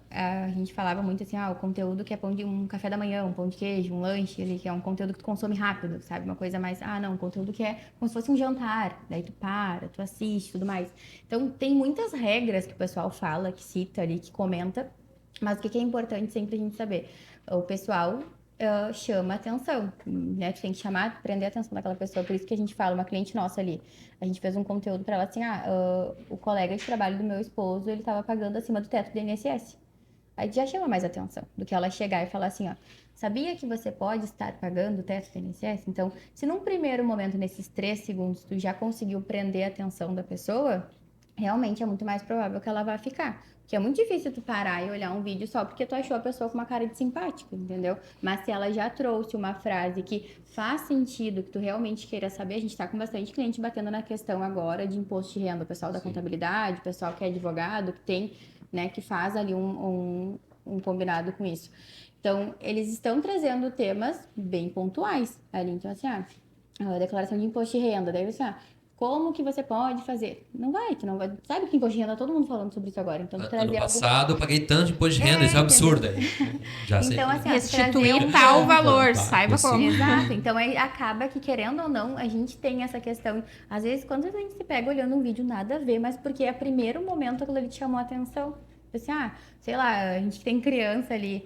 a gente falava muito assim, o conteúdo que é pão de um café da manhã, um pão de queijo, um lanche, ali, que é um conteúdo que tu consome rápido, sabe? Uma coisa mais, não, um conteúdo que é como se fosse um jantar, daí tu para, tu assiste, tudo mais. Então, tem muitas regras que o pessoal fala, que cita ali, que comenta, mas o que é importante sempre a gente saber? O pessoal chama atenção, né? Tu tem que chamar, prender a atenção daquela pessoa, por isso que a gente fala, uma cliente nossa ali, a gente fez um conteúdo para ela assim, o colega de trabalho do meu esposo, ele estava pagando acima do teto do INSS. Aí já chama mais atenção do que ela chegar e falar assim, sabia que você pode estar pagando o teto do INSS? Então, se num primeiro momento, nesses 3 segundos, tu já conseguiu prender a atenção da pessoa, realmente é muito mais provável que ela vá ficar. Porque é muito difícil tu parar e olhar um vídeo só porque tu achou a pessoa com uma cara de simpática, entendeu? Mas se ela já trouxe uma frase que faz sentido, que tu realmente queira saber, a gente tá com bastante cliente batendo na questão agora de imposto de renda, o pessoal da contabilidade, o pessoal que é advogado, que tem, né, que faz ali um combinado com isso. Então, eles estão trazendo temas bem pontuais ali. Então, assim, a declaração de imposto de renda, daí você, como que você pode fazer? Tu não vai. Sabe que imposto de renda, todo mundo falando sobre isso agora. Então, trazer Ano passado eu paguei tanto de imposto de renda, isso é um absurdo aí. Já sei. Então, assim, Restituir tal valor, saiba como. Exato. Então, acaba que, querendo ou não, a gente tem essa questão. Às vezes, quando a gente se pega olhando um vídeo, nada a ver, mas porque é o primeiro momento que ele te chamou a atenção. Assim, sei lá, a gente tem criança ali.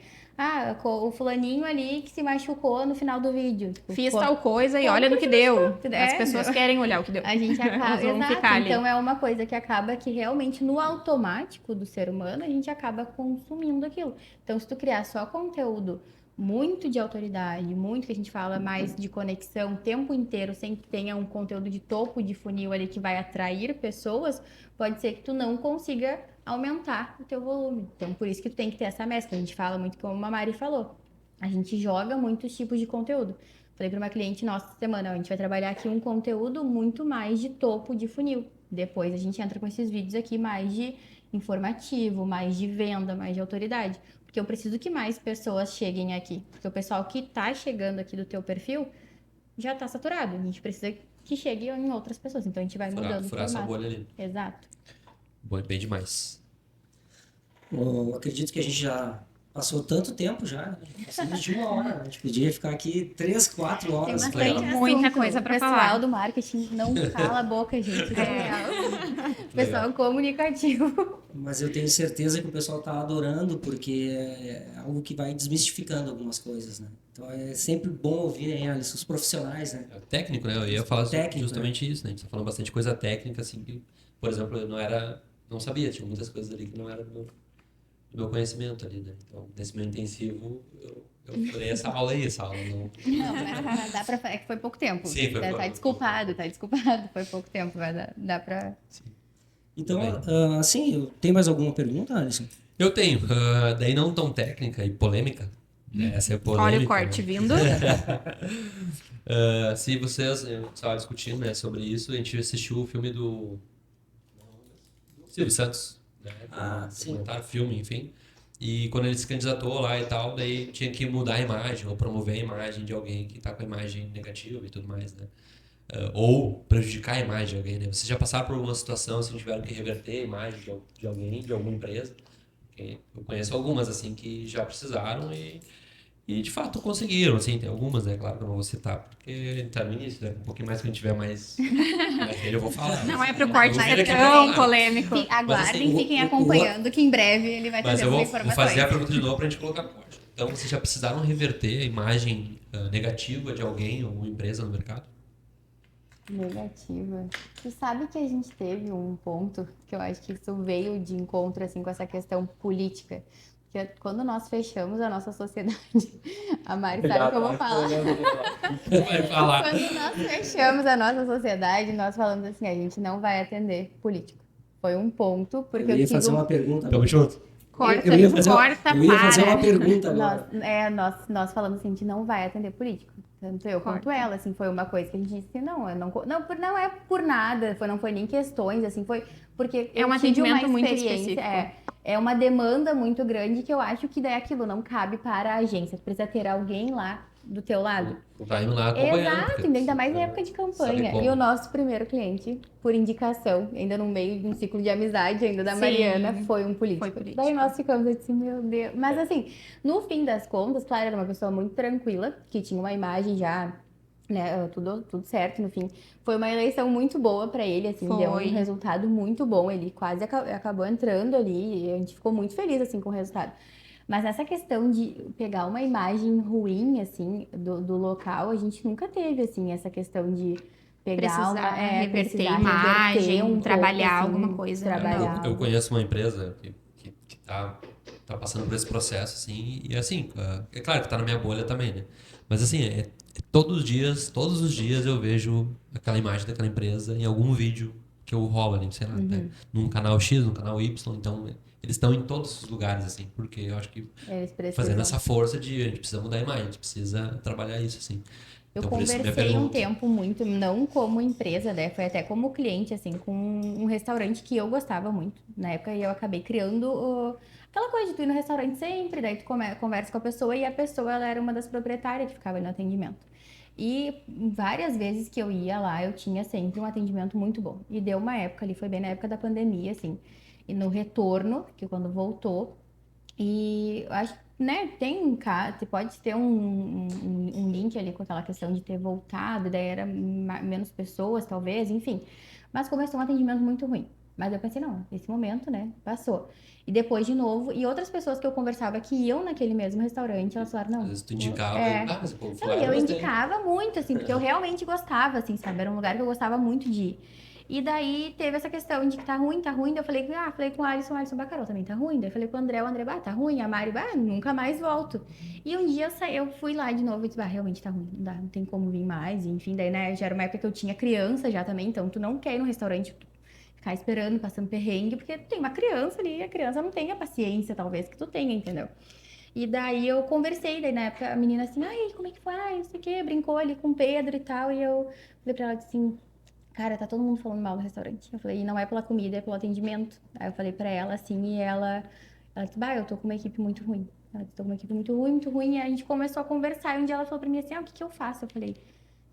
O fulaninho ali que se machucou no final do vídeo. Tipo, Fiz tal coisa e olha no que deu. As pessoas querem olhar o que deu. A gente acaba. Elas vão Exato. ficar ali. Então é uma coisa que acaba que realmente no automático do ser humano a gente acaba consumindo aquilo. Então, se tu criar só conteúdo muito de autoridade, muito que a gente fala mais de conexão o tempo inteiro, sem que tenha um conteúdo de topo de funil ali que vai atrair pessoas, pode ser que tu não consiga aumentar o teu volume. Então, por isso que tu tem que ter essa mescla. A gente fala muito como a Mari falou. A gente joga muitos tipos de conteúdo. Falei para uma cliente nossa essa semana, a gente vai trabalhar aqui um conteúdo muito mais de topo de funil. Depois a gente entra com esses vídeos aqui mais de informativo, mais de venda, mais de autoridade. Porque eu preciso que mais pessoas cheguem aqui. Porque o pessoal que tá chegando aqui do teu perfil já tá saturado. A gente precisa que chegue em outras pessoas. Então a gente vai mudando o Furar essa formato. bolha ali. Exato. Bem demais. Eu acredito que a gente já passou tanto tempo já, passamos de 1 hora, né? A gente podia ficar aqui 3, 4 Tem horas. bastante legal. assunto. Muita coisa pra O pessoal falar. do marketing não cala a boca, gente. O pessoal comunicativo. Mas eu tenho certeza que o pessoal está adorando, porque é algo que vai desmistificando algumas coisas, né? Então é sempre bom ouvir, hein, Alisson, os profissionais, né? É técnico, né? Eu ia falar Técnico, justamente isso, né? A gente tá falando bastante coisa técnica, assim, que, por exemplo, eu não sabia, tinha muitas coisas ali que não era do meu conhecimento ali, né? Então, nesse meu intensivo, eu furei essa aula aí, essa aula não... Não, mas dá pra. É que foi pouco tempo. Sim, foi pouco. Tá desculpado. Foi pouco tempo, mas dá pra. Então, Bem. assim, tem mais alguma pergunta, Alisson? Eu tenho, daí não tão técnica e polêmica, né? Essa é polêmica. Olha o corte né? vindo. Se vocês estavam discutindo, né, sobre isso, a gente assistiu o filme do Silvio Santos, né? Sim. Documentário, filme, enfim. E quando ele se candidatou lá e tal, daí tinha que mudar a imagem ou promover a imagem de alguém que tá com a imagem negativa e tudo mais, né? Ou prejudicar a imagem de alguém, né? Vocês já passaram por alguma situação assim, tiveram que reverter a imagem de alguém, de alguma empresa? Eu conheço algumas assim que já precisaram e de fato conseguiram, assim, tem algumas, né? Claro que eu não vou citar, porque tá no início, né? Um pouquinho mais que a gente tiver mais dele, eu vou falar. Não é pro corte Mas ser eu vou tão falar. polêmico. Aguardem, assim, fiquem acompanhando, que em breve ele vai Mas trazer eu vou as informações. fazer a pergunta de novo pra gente colocar corte. Então, vocês já precisaram reverter a imagem negativa de alguém ou uma empresa no mercado? Negativa. Tu sabe que a gente teve um ponto que eu acho que isso veio de encontro assim com essa questão política. Que quando nós fechamos a nossa sociedade, a Mari sabe o que eu vou falar. Vai falar. Quando nós fechamos a nossa sociedade, nós falamos assim, a gente não vai atender político. Foi um ponto, porque Eu eu ia tive fazer uma pergunta. Tamo junto. Corta, eu ia fazer, corta, eu ia fazer para. uma pergunta agora. Nós falamos assim, a gente não vai atender político. Tanto eu quanto Corta. ela, assim, foi uma coisa que a gente disse, não, não é por nada, não foi nem questões, assim, foi porque É um eu tive uma atendimento muito experiência, específico. é uma demanda muito grande que eu acho que daí aquilo não cabe para a agência, precisa ter alguém lá do teu lado. Vai indo lá acompanhando. Exato, porque ainda mais em sabe época de campanha. como. E o nosso primeiro cliente, por indicação, ainda no meio de um ciclo de amizade ainda da Sim, Mariana, foi um político. foi político. Daí nós ficamos assim, meu Deus. Mas assim, no fim das contas, claro, era uma pessoa muito tranquila, que tinha uma imagem já, né, tudo certo no fim. Foi uma eleição muito boa pra ele, assim, deu um Foi. resultado muito bom. Ele quase acabou entrando ali e a gente ficou muito feliz, assim, com o resultado. Mas essa questão de pegar uma imagem ruim, assim, do local, a gente nunca teve, assim, essa questão de pegar Precisar reverter precisar imagem, reverter um pouco, trabalhar assim, alguma coisa. trabalhar Eu conheço uma empresa que tá passando por esse processo, assim, e assim, é claro que tá na minha bolha também, né? Mas assim, todos os dias eu vejo aquela imagem daquela empresa em algum vídeo que eu rolo ali, sei lá, né? Num canal X, num canal Y, então eles estão em todos os lugares, assim, porque eu acho que eles precisam. fazendo essa força de a gente precisa mudar a imagem, a gente precisa trabalhar isso, assim. Eu Então, por isso minha conversei um pergunta. tempo muito, não como empresa, né? Foi até como cliente, assim, com um restaurante que eu gostava muito na época, e eu acabei criando aquela coisa de tu ir no restaurante sempre, daí tu conversa com a pessoa, e a pessoa, ela era uma das proprietárias que ficava no atendimento. E várias vezes que eu ia lá, eu tinha sempre um atendimento muito bom. E deu uma época ali, foi bem na época da pandemia, assim, e no retorno, que quando voltou, e eu acho, né, você pode ter um link ali com aquela questão de ter voltado, daí era menos pessoas, talvez, enfim. Mas começou um atendimento muito ruim. Mas eu pensei, não, esse momento, né, passou. E depois de novo, e outras pessoas que eu conversava que iam naquele mesmo restaurante, elas falaram, Às não. vezes tu indicava, mas o povo Não, lá e eu gostei. indicava muito, assim, porque eu realmente gostava, assim, sabe? Era um lugar que eu gostava muito de ir. E daí teve essa questão de que tá ruim, tá ruim. Daí eu falei com o Alisson Bacarol também tá ruim. Daí eu falei com o André, tá ruim. A Mari, nunca mais volto. E um dia eu fui lá de novo e disse, realmente tá ruim, não tem como vir mais. Enfim, daí, né, já era uma época que eu tinha criança já também, então tu não quer ir no restaurante ficar esperando, passando perrengue, porque tem uma criança ali e a criança não tem a paciência, talvez, que tu tenha, entendeu? E daí eu conversei, daí na época a menina assim, ai, como é que foi? Ai, não sei o quê, brincou ali com o Pedro e tal. E eu falei pra ela assim, cara, tá todo mundo falando mal do restaurante. Eu falei, e não é pela comida, é pelo atendimento. Aí eu falei pra ela assim, e ela disse, eu tô com uma equipe muito ruim. Ela disse, tô com uma equipe muito ruim. E a gente começou a conversar. E um dia ela falou pra mim assim, o que que eu faço? Eu falei,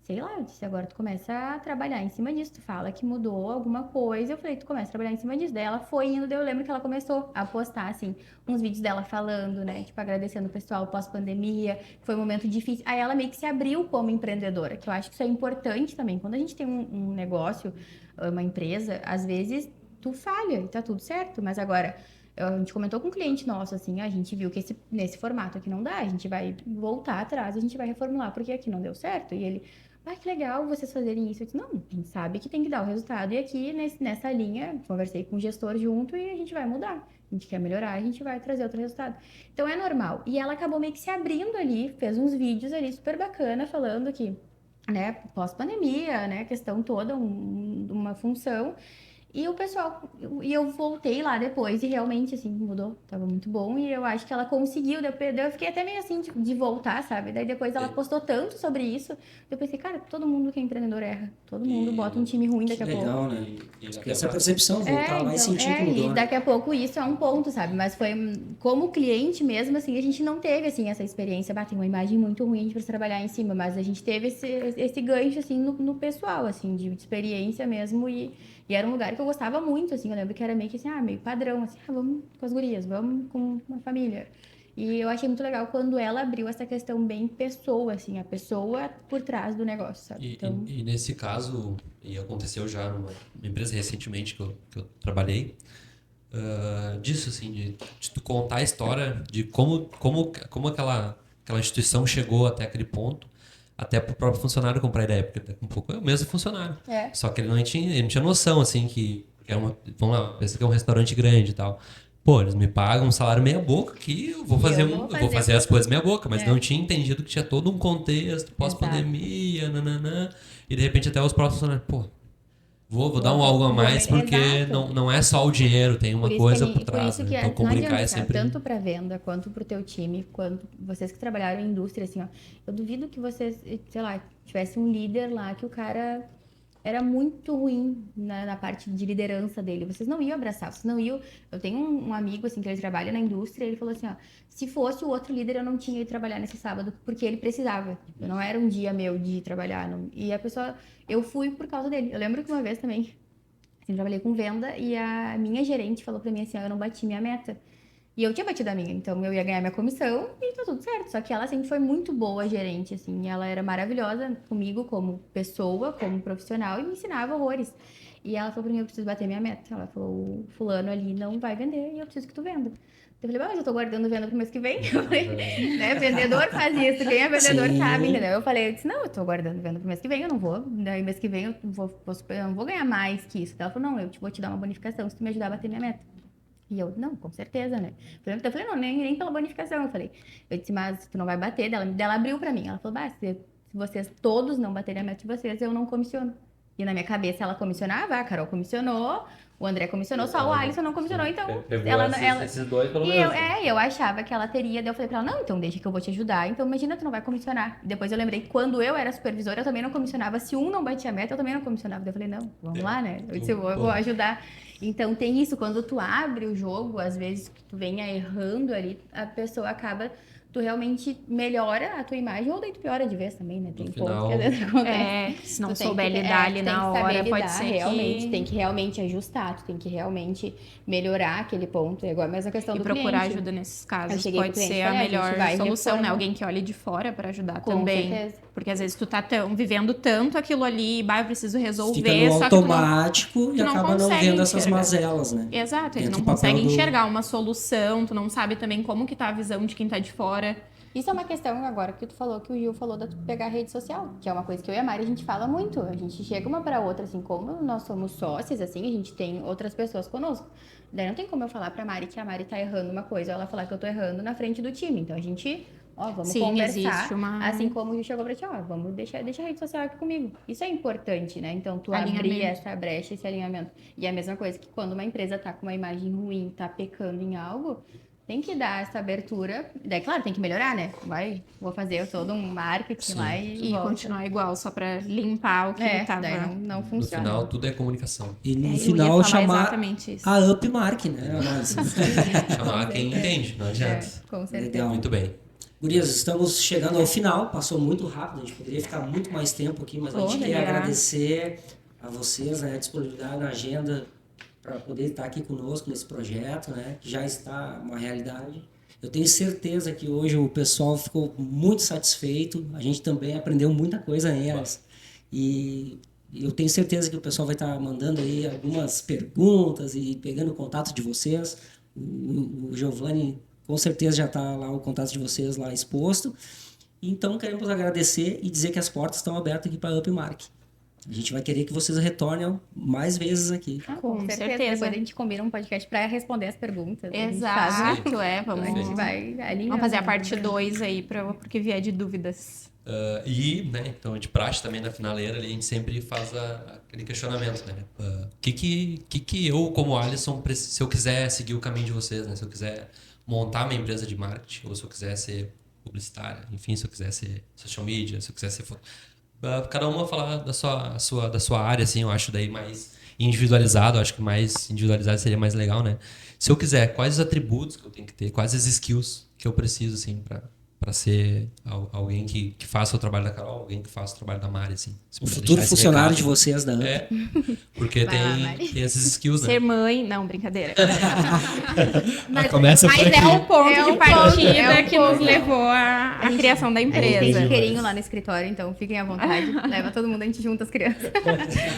sei lá, eu disse, agora tu começa a trabalhar em cima disso, tu fala que mudou alguma coisa, eu falei, tu começa a trabalhar em cima disso. Daí ela foi indo, daí eu lembro que ela começou a postar, assim, uns vídeos dela falando, né, tipo, agradecendo o pessoal pós-pandemia, que foi um momento difícil. Aí ela meio que se abriu como empreendedora, que eu acho que isso é importante também. Quando a gente tem um negócio, uma empresa, às vezes tu falha e tá tudo certo, mas agora... A gente comentou com um cliente nosso, assim, a gente viu que nesse formato aqui não dá, a gente vai voltar atrás, a gente vai reformular, porque aqui não deu certo. E ele, que legal vocês fazerem isso. Eu disse, não, a gente sabe que tem que dar o resultado. E aqui, nessa linha, conversei com o gestor junto e a gente vai mudar. A gente quer melhorar, a gente vai trazer outro resultado. Então, é normal. E ela acabou meio que se abrindo ali, fez uns vídeos ali super bacana, falando que, né, pós-pandemia, né, questão toda, uma função... E o pessoal, e eu voltei lá depois e realmente, assim, mudou, tava muito bom. E eu acho que ela conseguiu, eu fiquei até meio assim de voltar, sabe? Daí depois ela postou tanto sobre isso, eu pensei, cara, todo mundo que é empreendedor erra. Todo mundo bota um time ruim daqui a pouco. Legal, né? Essa percepção, voltar lá e sentir que mudou. E daqui a pouco isso é um ponto, sabe? Mas foi, como cliente mesmo, assim, a gente não teve, assim, essa experiência, tem uma imagem muito ruim, a gente precisa trabalhar em cima, mas a gente teve esse gancho, assim, no pessoal, assim, de experiência mesmo e era um lugar que eu gostava muito, assim, eu lembro que era meio que assim, meio padrão, assim, vamos com as gurias, vamos com uma família. E eu achei muito legal quando ela abriu essa questão bem pessoa, assim, a pessoa por trás do negócio, sabe? E nesse caso, e aconteceu já numa empresa recentemente que eu trabalhei, disso, assim, de tu contar a história de como aquela instituição chegou até aquele ponto, até pro próprio funcionário comprar ideia, porque daqui um pouco é o mesmo funcionário. Só que ele não tinha noção, assim, que vamos lá, pensa que é um restaurante grande e tal. Pô, eles me pagam um salário meia boca que eu vou fazer as coisas meia boca, mas não tinha entendido que tinha todo um contexto pós-pandemia, nananã, e de repente até os próprios funcionários, pô, Vou dar um algo a mais, porque Exato. não é só o dinheiro, tem uma Por isso coisa que, por trás, isso né? que Então não comunicar adianta, é cara, sempre... tanto para venda quanto para o teu time, quanto vocês que trabalharam em indústria, assim, ó. Eu duvido que vocês, sei lá, tivesse um líder lá que o cara era muito ruim na parte de liderança dele. Vocês não iam abraçar, vocês não iam. Eu tenho um amigo assim que ele trabalha na indústria, ele falou assim, ó, se fosse o outro líder eu não tinha ido trabalhar nesse sábado porque ele precisava. Eu não era um dia meu de ir trabalhar, e a pessoa, eu fui por causa dele. Eu lembro que uma vez também assim, trabalhei com venda e a minha gerente falou pra mim assim, ó, eu não bati minha meta. E eu tinha batido a minha, então eu ia ganhar minha comissão e tá tudo certo. Só que ela sempre foi muito boa gerente, assim, ela era maravilhosa comigo como pessoa, como profissional e me ensinava horrores. E ela falou pra mim, eu preciso bater minha meta. Ela falou, o fulano ali não vai vender e eu preciso que tu venda. Eu falei, mas eu tô guardando venda pro mês que vem. Eu falei, né, vendedor faz isso, quem é vendedor Sim. sabe, entendeu? Eu falei, eu disse, não, eu tô guardando venda pro mês que vem, eu não vou. Daí mês que vem eu não vou ganhar mais que isso. Ela falou, não, eu vou te dar uma bonificação se tu me ajudar a bater minha meta. E eu, não, com certeza, né? Eu falei, não, nem pela bonificação. Eu disse, mas tu não vai bater. Dela abriu pra mim. Ela falou, bah, se vocês todos não baterem a meta de vocês, eu não comissiono. E na minha cabeça ela comissionava, a Carol comissionou, o André comissionou, só o Alisson não comissionou, então Esses dois pelo e menos. eu achava que ela teria, daí eu falei pra ela, não, então deixa que eu vou te ajudar, então imagina, tu não vai comissionar. Depois eu lembrei que quando eu era supervisora, eu também não comissionava, se um não batia a meta, eu também não comissionava. Daí eu falei, não, vamos lá, né? Eu disse, eu vou ajudar. Então tem isso, quando tu abre o jogo, às vezes que tu venha errando ali, a pessoa acaba, tu realmente melhora a tua imagem, ou daí tu piora de vez também, né? Tem No pontos final- que às vezes acontece. Se não Tu tem souber que- lidar ali tu tem na que saber hora, pode lidar, ser realmente, que... tem que realmente ajustar, tu tem que realmente melhorar aquele ponto. É igual a mesma questão E do procurar cliente. ajuda nesses Eu casos cheguei pode pro cliente ser e a falei, a gente melhor vai solução, né? reformar. Alguém que olhe de fora para ajudar Com também. certeza. Porque às vezes tu tá vivendo tanto aquilo ali, bah, eu preciso resolver, Fica no só que tu não... automático e tu não acaba não consegue vendo essas enxergar. mazelas, né? Exato, eles Dentro não do papel conseguem do- enxergar uma solução, tu não sabe também como que tá a visão de quem tá de fora. Isso é uma questão agora que tu falou, que o Gil falou da tu pegar a rede social, que é uma coisa que eu e a Mari a gente fala muito. A gente chega uma pra outra, assim, como nós somos sócias, assim, a gente tem outras pessoas conosco. Daí não tem como eu falar pra Mari que a Mari tá errando uma coisa, ou ela falar que eu tô errando na frente do time. Então a gente, ó, vamos Sim, conversar. existe uma- Assim como o Gil chegou pra ti, ó, vamos deixar a rede social aqui comigo. Isso é importante, né? Então tu abrir Alinhamento. essa brecha, esse alinhamento. E a mesma coisa que quando uma empresa tá com uma imagem ruim, tá pecando em algo, tem que dar essa abertura. Daí, claro, tem que melhorar, né? Vou fazer todo um marketing lá E volta. continuar igual, só pra limpar o que tava... daí não No funciona. final, tudo é comunicação. E no eu ia final falar chamar exatamente isso. a Upmark, né? Nós. Chamar quem entende, não adianta. Com certeza. Legal. Muito bem. Gurias, estamos chegando ao final, passou muito rápido, a gente poderia ficar muito mais tempo aqui, mas a gente quer agradecer a vocês, né, a disponibilidade na agenda para poder estar aqui conosco nesse projeto, né, que já está uma realidade. Eu tenho certeza que hoje o pessoal ficou muito satisfeito, a gente também aprendeu muita coisa nelas. E eu tenho certeza que o pessoal vai estar mandando aí algumas perguntas e pegando o contato de vocês. O Giovanni com certeza já está lá o contato de vocês lá exposto. Então queremos agradecer e dizer que as portas estão abertas aqui para a Upmark. A gente vai querer que vocês retornem mais vezes aqui. Com certeza. Depois a gente combina um podcast para responder as perguntas. A gente faz Exato, a gente vai alinhando. Vamos fazer a parte 2 aí, porque vier de dúvidas. Né, então de praxe também na finaleira ali, a gente sempre faz aquele questionamento, né? O que eu, como Alisson, se eu quiser seguir o caminho de vocês, né? Se eu quiser montar minha empresa de marketing, ou se eu quiser ser publicitária, enfim, se eu quiser ser social media, se eu quiser ser... cada uma falar da sua área, assim, eu acho daí mais individualizado, eu acho que mais individualizado seria mais legal, né? Se eu quiser, quais os atributos que eu tenho que ter, quais as skills que eu preciso, assim, para ser alguém que faça o trabalho da Carol, alguém que faça o trabalho da Mari, assim. O futuro funcionário de vocês da Porque Vai lá, tem esses skills, né? Ser mãe... Não, brincadeira. Começa por Mas aqui. é o ponto É de um partida ponto, que nos levou à criação da A gente tem empresa. chiqueirinho lá no escritório, então fiquem à vontade. Leva todo mundo, a gente junta as crianças.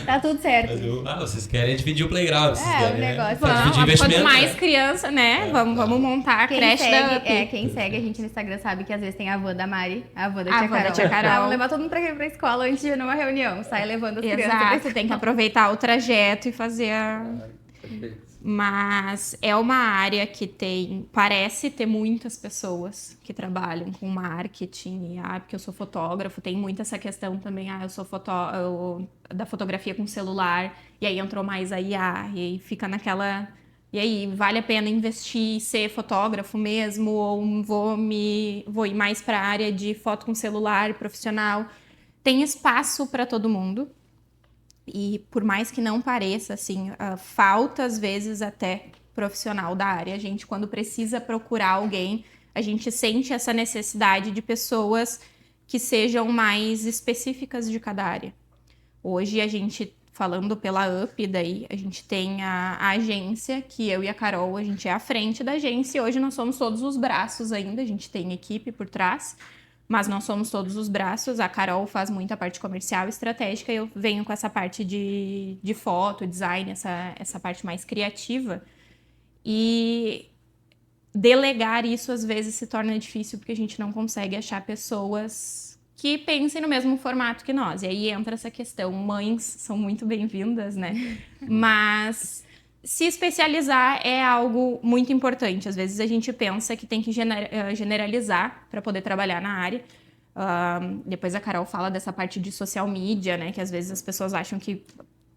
Tá tudo certo. Vocês querem dividir o playground. Vocês querem, o negócio. Pra dividir Quanto investimento, mais né? criança, né? Vamos montar a creche da Up. Quem segue a gente no Instagram sabe que às vezes tem a van da Mari, a van da A tia van da Carol. tia Carol. Vamos levar todo mundo pra escola antes de ir numa reunião. Sai levando as crianças. Exato, tem que aproveitar o trajeto e fazer a... Mas é uma área que parece ter muitas pessoas que trabalham com marketing, porque eu sou fotógrafo, tem muito essa questão também, eu sou da fotografia com celular, e aí entrou mais a IA, e aí fica naquela... E aí, vale a pena investir e ser fotógrafo mesmo, ou vou ir mais para a área de foto com celular profissional? Tem espaço para todo mundo. E por mais que não pareça, assim, falta às vezes até profissional da área. A gente, quando precisa procurar alguém, a gente sente essa necessidade de pessoas que sejam mais específicas de cada área. Hoje a gente, falando pela UP, daí a gente tem a agência, que eu e a Carol, a gente é à frente da agência, e hoje nós somos todos os braços ainda, a gente tem equipe por trás, mas nós somos todos os braços. A Carol faz muita parte comercial e estratégica, e eu venho com essa parte de foto, design, essa parte mais criativa. E delegar isso às vezes se torna difícil, porque a gente não consegue achar pessoas que pensem no mesmo formato que nós. E aí entra essa questão, mães são muito bem-vindas, né? Mas se especializar é algo muito importante. Às vezes a gente pensa que tem que generalizar para poder trabalhar na área. Depois a Carol fala dessa parte de social media, né? Que às vezes as pessoas acham que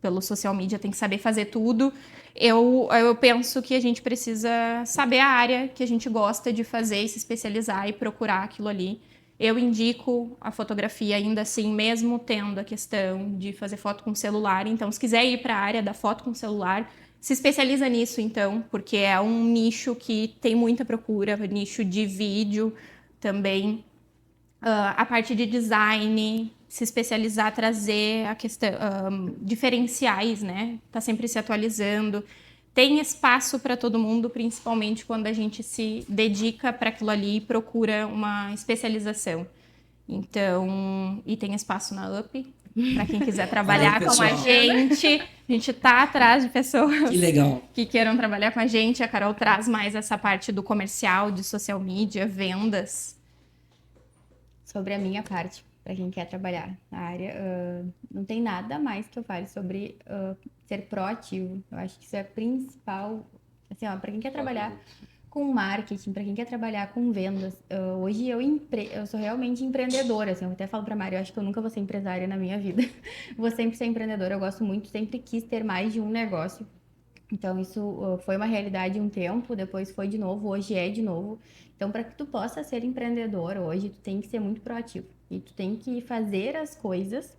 pelo social media tem que saber fazer tudo. Eu penso que a gente precisa saber a área que a gente gosta de fazer e se especializar e procurar aquilo ali. Eu indico a fotografia ainda assim, mesmo tendo a questão de fazer foto com celular. Então, se quiser ir para a área da foto com celular, se especializa nisso, então, porque é um nicho que tem muita procura, nicho de vídeo também. A parte de design, se especializar, trazer a questão, diferenciais, né? Tá sempre se atualizando. Tem espaço para todo mundo, principalmente quando a gente se dedica para aquilo ali e procura uma especialização. Então, e tem espaço na UP, para quem quiser trabalhar com a gente. A gente tá atrás de pessoas Que legal. que queiram trabalhar com a gente. A Carol traz mais essa parte do comercial, de social media, vendas. Sobre a minha parte, para quem quer trabalhar na área, não tem nada mais que eu fale sobre ser proativo. Eu acho que isso é principal, assim, para quem quer trabalhar com marketing, para quem quer trabalhar com vendas. Hoje eu sou realmente empreendedora, assim, eu até falo para Mari, eu acho que eu nunca vou ser empresária na minha vida. Vou sempre ser empreendedora, eu gosto muito, sempre quis ter mais de um negócio. Então, isso foi uma realidade um tempo, depois foi de novo, hoje é de novo. Então, para que tu possa ser empreendedor hoje, tu tem que ser muito proativo. E tu tem que fazer as coisas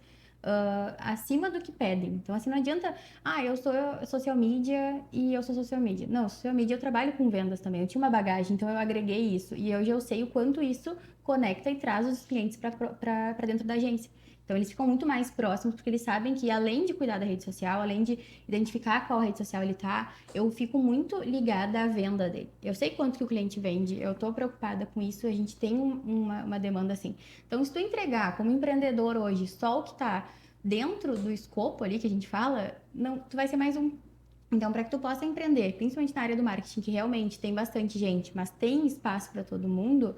acima do que pedem. Então, assim, não adianta, eu sou social media e eu sou social media. Não, social media eu trabalho com vendas também. Eu tinha uma bagagem, então eu agreguei isso. E hoje eu sei o quanto isso conecta e traz os clientes para dentro da agência. Então, eles ficam muito mais próximos, porque eles sabem que, além de cuidar da rede social, além de identificar qual rede social ele tá, eu fico muito ligada à venda dele. Eu sei quanto que o cliente vende, eu tô preocupada com isso, a gente tem uma demanda assim. Então, se tu entregar como empreendedor hoje só o que tá dentro do escopo ali que a gente fala, não, tu vai ser mais um. Então, para que tu possa empreender, principalmente na área do marketing, que realmente tem bastante gente, mas tem espaço para todo mundo,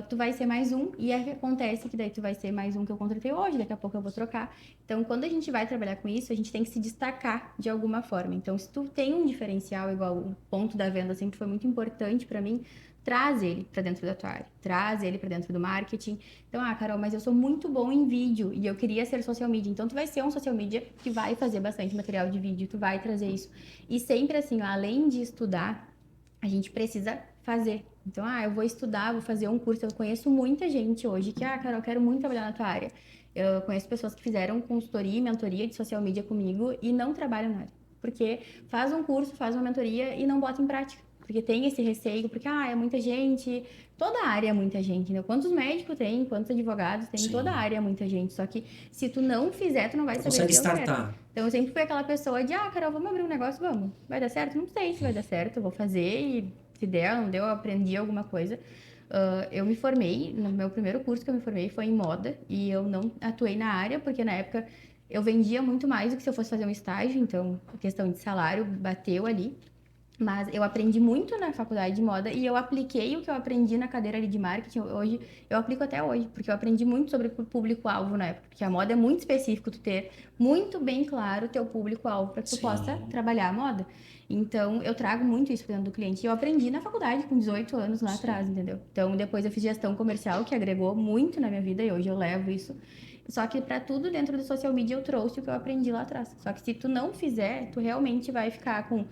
tu vai ser mais um, e acontece que daí tu vai ser mais um que eu contratei hoje, daqui a pouco eu vou trocar. Então, quando a gente vai trabalhar com isso, a gente tem que se destacar de alguma forma. Então, se tu tem um diferencial, igual o ponto da venda sempre foi muito importante para mim, traz ele para dentro da tua área, traz ele para dentro do marketing. Então, Carol, mas eu sou muito bom em vídeo e eu queria ser social media. Então, tu vai ser um social media que vai fazer bastante material de vídeo, tu vai trazer isso. E sempre assim, além de estudar, a gente precisa fazer. Então, eu vou estudar, vou fazer um curso. Eu conheço muita gente hoje que, Carol, eu quero muito trabalhar na tua área. Eu conheço pessoas que fizeram consultoria e mentoria de social media comigo e não trabalham na área. Porque faz um curso, faz uma mentoria e não bota em prática. Porque tem esse receio, porque, é muita gente. Toda área é muita gente, né? Quantos médicos tem, quantos advogados tem, toda área é muita gente. Só que se tu não fizer, tu não vai saber o que eu quero. Então, eu sempre fui aquela pessoa de, Carol, vamos abrir um negócio, vamos. Vai dar certo? Não sei se vai dar certo, eu vou fazer e se der, não deu, eu aprendi alguma coisa. Eu me formei, no meu primeiro curso que eu me formei foi em moda e eu não atuei na área, porque na época eu vendia muito mais do que se eu fosse fazer um estágio, então a questão de salário bateu ali. Mas eu aprendi muito na faculdade de moda e eu apliquei o que eu aprendi na cadeira ali de marketing. Hoje, eu aplico até hoje, porque eu aprendi muito sobre o público-alvo na época. Porque a moda é muito específico, tu ter muito bem claro o teu público-alvo para que tu Sim. possa trabalhar a moda. Então, eu trago muito isso para dentro do cliente. E eu aprendi na faculdade com 18 anos lá atrás, entendeu? Então, depois eu fiz gestão comercial, que agregou muito na minha vida e hoje eu levo isso. Só que para tudo dentro do social media eu trouxe o que eu aprendi lá atrás. Só que se tu não fizer, tu realmente vai ficar com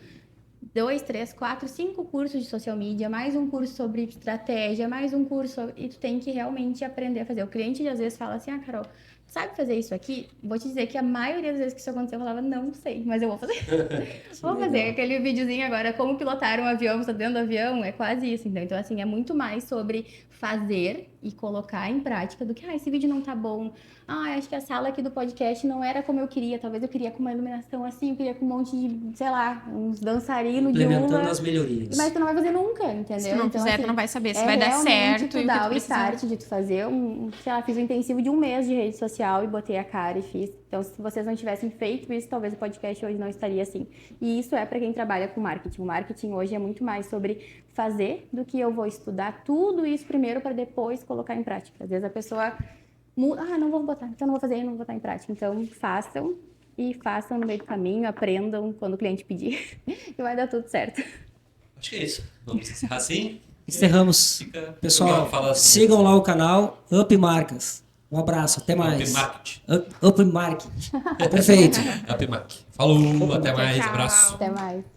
2, 3, 4, 5 cursos de social media, mais um curso sobre estratégia, mais um curso, e tu tem que realmente aprender a fazer. O cliente às vezes fala assim, ah, Carol, sabe fazer isso aqui? Vou te dizer que a maioria das vezes que isso aconteceu, eu falava, não sei, mas eu vou fazer. Vou fazer aquele videozinho agora, como pilotar um avião, você tá dentro do avião, é quase isso. Então, assim, é muito mais sobre fazer e colocar em prática do que, esse vídeo não tá bom. Acho que a sala aqui do podcast não era como eu queria. Talvez eu queria com uma iluminação assim, eu queria com um monte de, sei lá, uns dançarinos de Implementando uva. as melhorias. Mas tu não vai fazer nunca, entendeu? Se tu não Então, fizer, assim, tu não vai saber se é vai dar realmente certo tu e o que dar tu o precisa. start de tu fazer sei lá, fiz um intensivo de 1 mês de rede social e botei a cara e fiz. Então, se vocês não tivessem feito isso, talvez o podcast hoje não estaria assim. E isso é para quem trabalha com marketing. O marketing hoje é muito mais sobre fazer do que eu vou estudar tudo isso primeiro para depois colocar em prática. Às vezes a pessoa muda, não vou botar, então não vou fazer, não vou botar em prática. Então, façam no meio do caminho, aprendam quando o cliente pedir e vai dar tudo certo. Acho que é isso. Vamos encerrar assim? Encerramos. Pessoal, Fala assim. sigam lá o canal Up Marcas. Um abraço, até mais. Up Market. Up Market. Perfeito. Up Market. Falou, até mais, Tchau. abraço. Até mais.